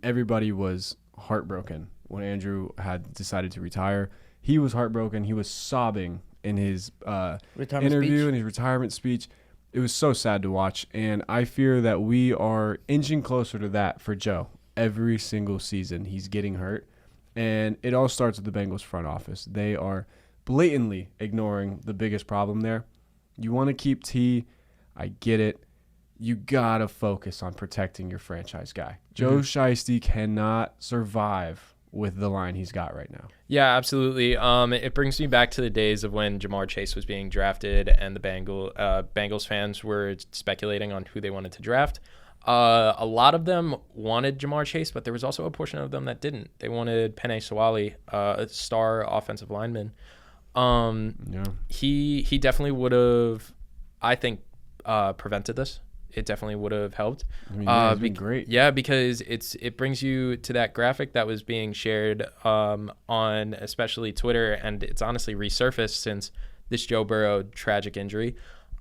Everybody was heartbroken when Andrew had decided to retire. He was heartbroken. He was sobbing in his interview and his retirement speech. It was so sad to watch, and I fear that we are inching closer to that for Joe. Every single season, he's getting hurt. And it all starts with the Bengals front office. They are blatantly ignoring the biggest problem there. You want to keep T. I get it. You got to focus on protecting your franchise guy. Joe Shiesty cannot survive with the line he's got right now. Yeah, absolutely. It brings me back to the days of when Jamar Chase was being drafted and the Bengals fans were speculating on who they wanted to draft. A lot of them wanted Jamar Chase, but there was also a portion of them that didn't. They wanted Penei Sewell, a star offensive lineman. He definitely would have, I think, prevented this. It definitely would have helped. I mean, yeah, he's been great. Yeah, because it brings you to that graphic that was being shared on especially Twitter, and it's honestly resurfaced since this Joe Burrow tragic injury.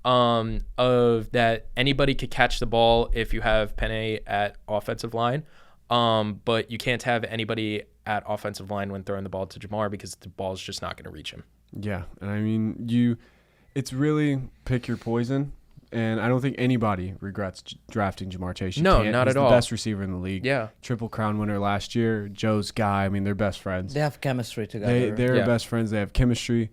Of that anybody could catch the ball if you have Penei at offensive line, but you can't have anybody at offensive line when throwing the ball to Jamar because the ball's just not going to reach him. Yeah, and I mean, it's really pick your poison, and I don't think anybody regrets drafting Jamar Chase. No, not He's at all. the best receiver in the league. Yeah. Triple Crown winner last year. Joe's guy. I mean, they're best friends. They have chemistry together. They're best friends. They have chemistry.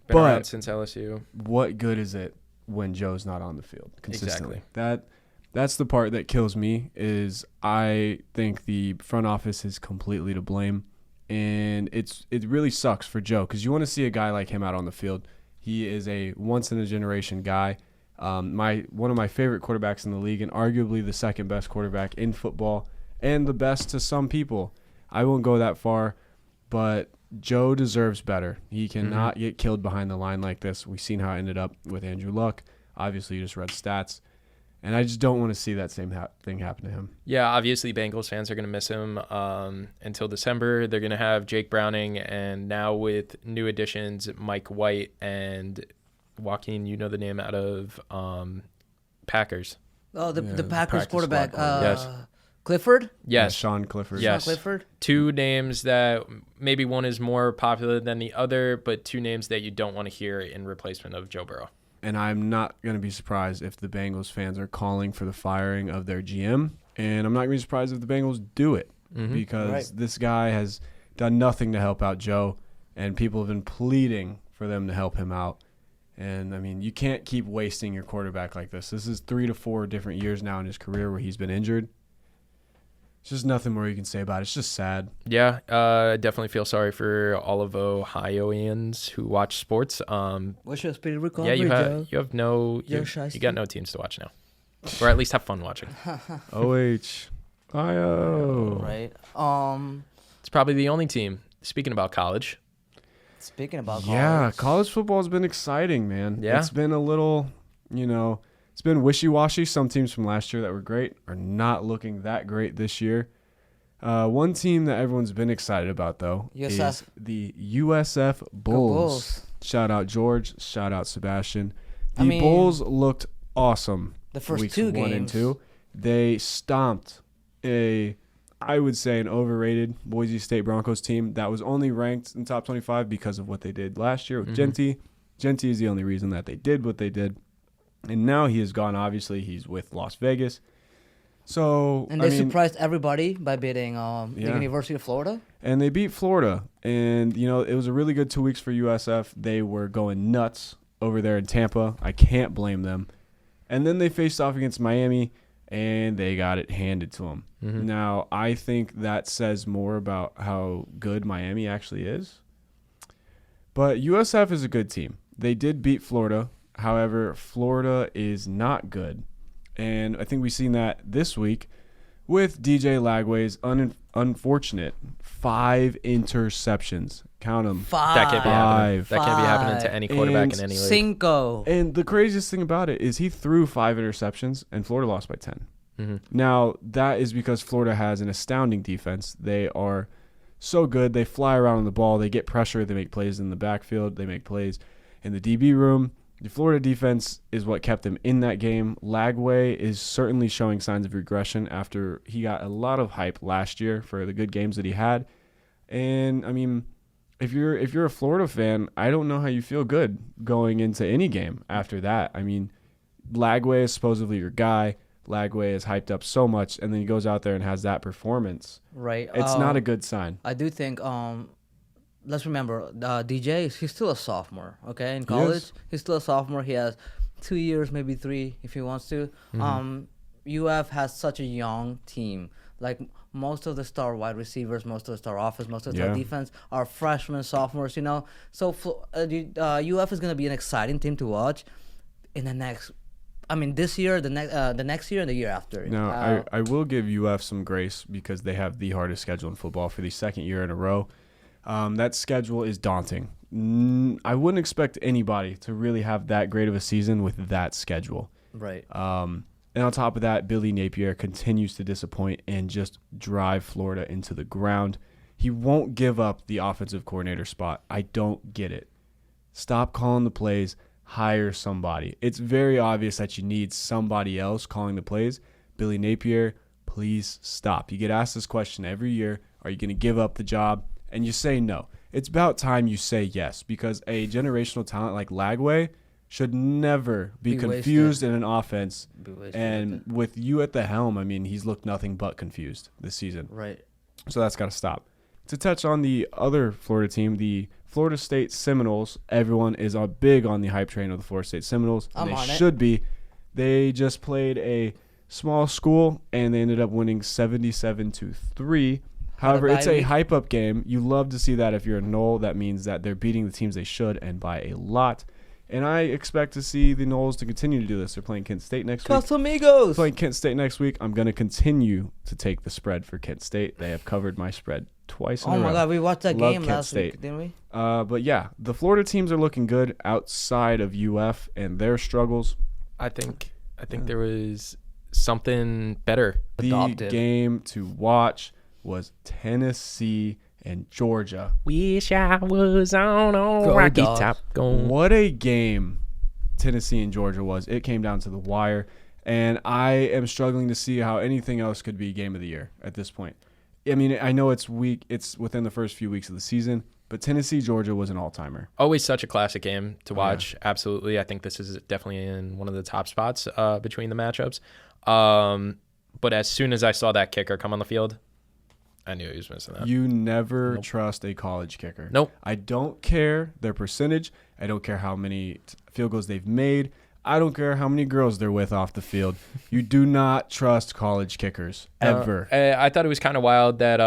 Been around But since LSU. what good is it when Joe's not on the field consistently? Exactly. That's the part that kills me. Is I think the front office is completely to blame, and it really sucks for Joe because you want to see a guy like him out on the field. He is a once in a generation guy. One of my favorite quarterbacks in the league, and arguably the second best quarterback in football, and the best to some people. I won't go that far, but Joe deserves better. He cannot get killed behind the line like this. We've seen how it ended up with Andrew Luck. Obviously, you just read stats. And I just don't want to see that same thing happen to him. Yeah, obviously Bengals fans are going to miss him until December. They're going to have Jake Browning, and now with new additions, Mike White and Joaquin, you know the name out of Packers. Oh, the Yeah, Packers practice quarterback. squad Yes. Clifford. Yes. Sean Clifford. Yes. Sean Clifford. Two names that maybe one is more popular than the other, but two names that you don't want to hear in replacement of Joe Burrow. And I'm not going to be surprised if the Bengals fans are calling for the firing of their GM. And I'm not going to be surprised if the Bengals do it because this guy has done nothing to help out Joe, and people have been pleading for them to help him out. And, I mean, you can't keep wasting your quarterback like this. This is 3 to 4 different years now in his career where he's been injured. It's just nothing more you can say about it. It's just sad. Yeah, I definitely feel sorry for all of Ohioans who watch sports. Wish you a speedy recovery, you Joe. have no you got no teams to watch now, or at least have fun watching. O-H-I-O. Right. It's It's probably the only team. Speaking about college. Speaking about college football has been exciting, man. Yeah. It's been a little, it's been wishy-washy. Some teams from last year that were great are not looking that great this year. One team that everyone's been excited about, though, is the USF Bulls. Shout out George. Shout out Sebastian. The Bulls looked awesome. The first weeks 2 1 games. and 2. They stomped I would say an overrated Boise State Broncos team that was only ranked in top 25 because of what they did last year with Genty. Genty is the only reason that they did what they did. And now he is gone. Obviously, he's with Las Vegas. So, and they surprised everybody by beating the University of Florida. And they beat Florida. And, it was a really good 2 weeks for USF. They were going nuts over there in Tampa. I can't blame them. And then they faced off against Miami, and they got it handed to them. Now, I think that says more about how good Miami actually is. But USF is a good team. They did beat Florida. However, Florida is not good. And I think we've seen that this week with DJ Lagway's unfortunate 5 interceptions. Count them. 5. That can't be happening. That can't be happening to any quarterback in any league. 5. And the craziest thing about it is he threw 5 interceptions, and Florida lost by 10. Now, that is because Florida has an astounding defense. They are so good. They fly around on the ball. They get pressure. They make plays in the backfield. They make plays in the DB room. The Florida defense is what kept them in that game. Lagway is certainly showing signs of regression after he got a lot of hype last year for the good games that he had. And, if you're a Florida fan, I don't know how you feel good going into any game after that. Lagway is supposedly your guy. Lagway is hyped up so much, and then he goes out there and has that performance. Right. It's not a good sign. I do think, let's remember, DJ, he's still a sophomore, okay? In college, he's still a sophomore. He has 2 years, maybe 3 if he wants to. UF has such a young team. Like, most of the star wide receivers, most of the star offense, most of the star defense are freshmen, sophomores, So UF is going to be an exciting team to watch in the next this year, the next year, and the year after. No, I will give UF some grace because they have the hardest schedule in football for the second year in a row. That schedule is daunting. I wouldn't expect anybody to really have that great of a season with that schedule. Right. And on top of that, Billy Napier continues to disappoint and just drive Florida into the ground. He won't give up the offensive coordinator spot. I don't get it. Stop calling the plays. Hire somebody. It's very obvious that you need somebody else calling the plays. Billy Napier, please stop. You get asked this question every year. Are you going to give up the job? And you say no. It's about time you say yes, because a generational talent like Lagway should never be confused in an offense. And with you at the helm, he's looked nothing but confused this season. Right. So that's got to stop. To touch on the other Florida team, the Florida State Seminoles, everyone is big on the hype train of the Florida State Seminoles. And they should be. They just played a small school, and they ended up winning 77-3. However, it's a hype-up game. You love to see that if you're a Nole. That means that they're beating the teams they should, and by a lot. And I expect to see the Noles to continue to do this. They're playing Kent State next week. Casamigos! Playing Kent State next week. I'm going to continue to take the spread for Kent State. They have covered my spread twice in a row. Oh, my God. We watched that game last week, didn't we? But, yeah, the Florida teams are looking good outside of UF and their struggles. I think there was something better. The game to watch was Tennessee and Georgia. Wish I was on a Rocky Top. What a game Tennessee and Georgia was. It came down to the wire. And I am struggling to see how anything else could be game of the year at this point. I mean, I know it's within the first few weeks of the season, but Tennessee, Georgia was an all-timer. Always such a classic game to watch. Yeah. Absolutely. I think this is definitely in one of the top spots between the matchups. But as soon as I saw that kicker come on the field, I knew he was missing that. You never trust a college kicker. Nope. I don't care their percentage. I don't care how many field goals they've made. I don't care how many girls they're with off the field. You do not trust college kickers ever. I thought it was kind of wild that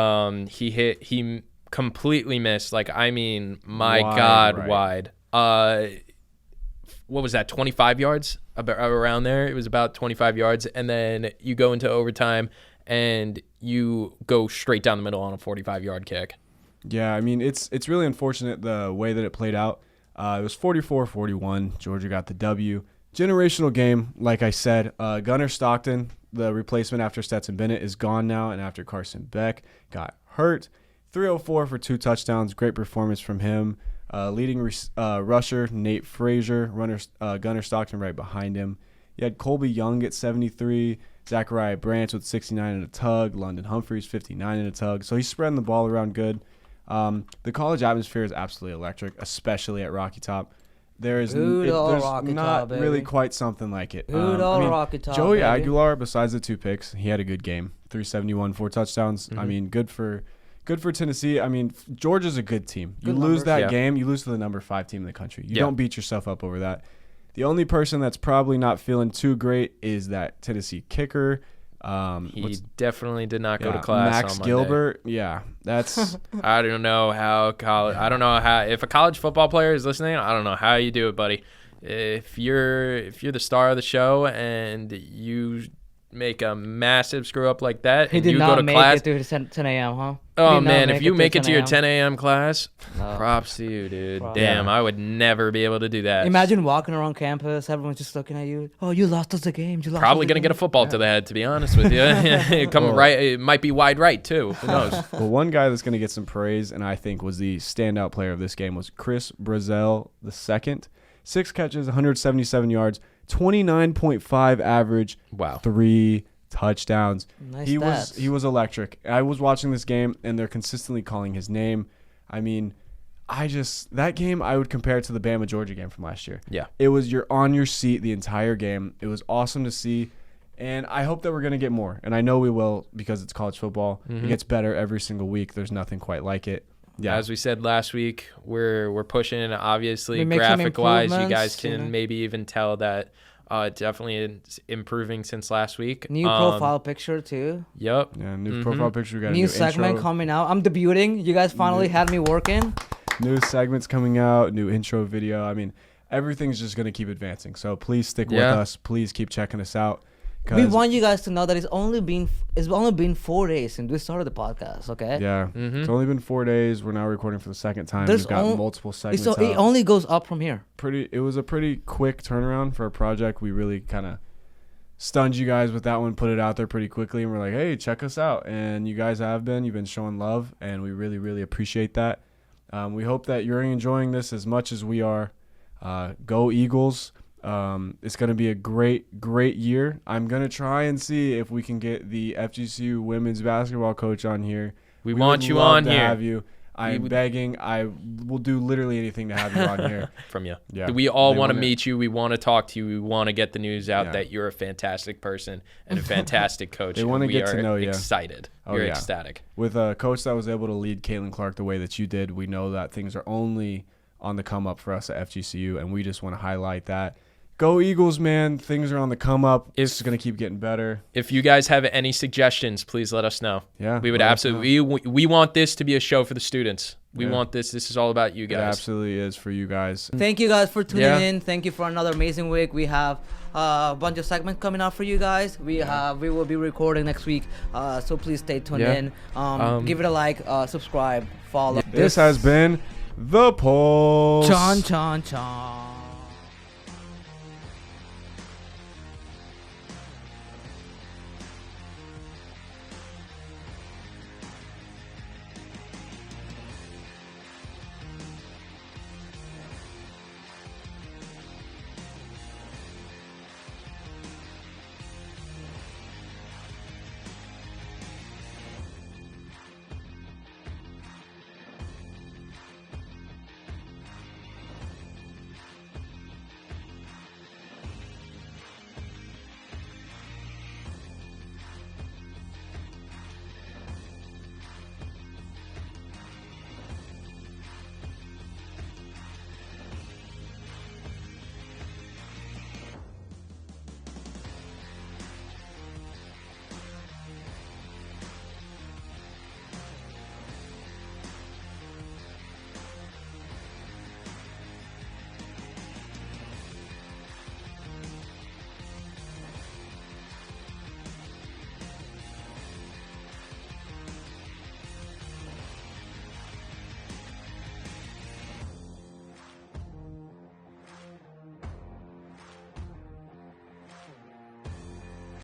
he completely missed. Like, I mean, my God, wide. What was that, 25 yards? Around there. It was about 25 yards. And then you go into overtime and you go straight down the middle on a 45-yard kick. Yeah, I mean, it's really unfortunate the way that it played out. It was 44-41. Georgia got the W. Generational game, like I said. Gunnar Stockton, the replacement after Stetson Bennett, is gone now, and after Carson Beck got hurt. 304 for 2 touchdowns. Great performance from him. Leading rusher, Nate Frazier. Gunnar Stockton right behind him. You had Colby Young at 73. Zachariah Branch with 69 and a tug. London Humphreys, 59 and a tug. So he's spreading the ball around good. The college atmosphere is absolutely electric, especially at Rocky Top. There's not really quite something like it. Rocky Top, Joey baby. Aguilar, besides the 2 picks, he had a good game. 371, 4 touchdowns. I mean, good for Tennessee. I mean, Georgia's a good team. You lose that game, you lose to the number 5 team in the country. You don't beat yourself up over that. The only person that's probably not feeling too great is that Tennessee kicker. He definitely did not go to class Max on Monday. Gilbert. Yeah, that's. I don't know how if a college football player is listening, I don't know how you do it, buddy. If you're the star of the show and you make a massive screw up like that, and you go to class, it through 10 a.m., huh? Oh man, if you make it to your 10 a.m. class, props to you, dude. Damn, I would never be able to do that. Imagine walking around campus, everyone's just looking at you. Oh, you lost us the game. Probably gonna get a football to the head, to be honest with you. It might be wide right too. Who knows? Well, one guy that's gonna get some praise, and I think was the standout player of this game, was Chris Brazzell II. 6 catches, 177 yards, 29.5 average. Wow. 3 touchdowns. Nice he stats. was electric. I was watching this game, and they're consistently calling his name. I mean, that game I would compare it to the Bama Georgia game from last year. Yeah. It was you're on your seat the entire game. It was awesome to see, and I hope that we're going to get more. And I know we will, because it's college football. It gets better every single week. There's nothing quite like it. Yeah. As we said last week, we're pushing, obviously, graphic-wise. You guys can maybe even tell that definitely is improving since last week. New profile picture, too. Yep. Yeah, new profile picture. We got new a segment intro. coming out. I'm debuting. You guys finally had me working. New segments coming out, new intro video. I mean, everything's just going to keep advancing. So please stick with us. Please keep checking us out. We want you guys to know that it's only been 4 days since we started the podcast, okay? Yeah. It's only been 4 days. We're now recording for the second time. We've got multiple segments out. It only goes up from here. It was a pretty quick turnaround for a project. We really kind of stunned you guys with that one, put it out there pretty quickly, and we're like, hey, check us out. And you guys you've been showing love, and we really, really appreciate that. We hope that you're enjoying this as much as we are. Go Eagles. It's going to be a great year. I'm going to try and see if we can get the FGCU women's basketball coach on here. We want you on here. Have you. I'm begging. I will do literally anything to have you on here. From you. Yeah. We all want to meet you. We want to talk to you. We want to get the news out that you're a fantastic person and a fantastic coach. They want to get to know you. Excited. We're ecstatic. With a coach that was able to lead Caitlin Clark the way that you did, we know that things are only on the come up for us at FGCU, and we just want to highlight that. Go Eagles, man. Things are on the come up. It's going to keep getting better. If you guys have any suggestions, please let us know. Yeah. We would absolutely. We want this to be a show for the students. We want this. This is all about you guys. It absolutely is for you guys. Thank you guys for tuning in. Thank you for another amazing week. We have a bunch of segments coming out for you guys. We will be recording next week. So please stay tuned in. Give it a like, subscribe, follow. This has been The Pulse. Chon, chon, chon.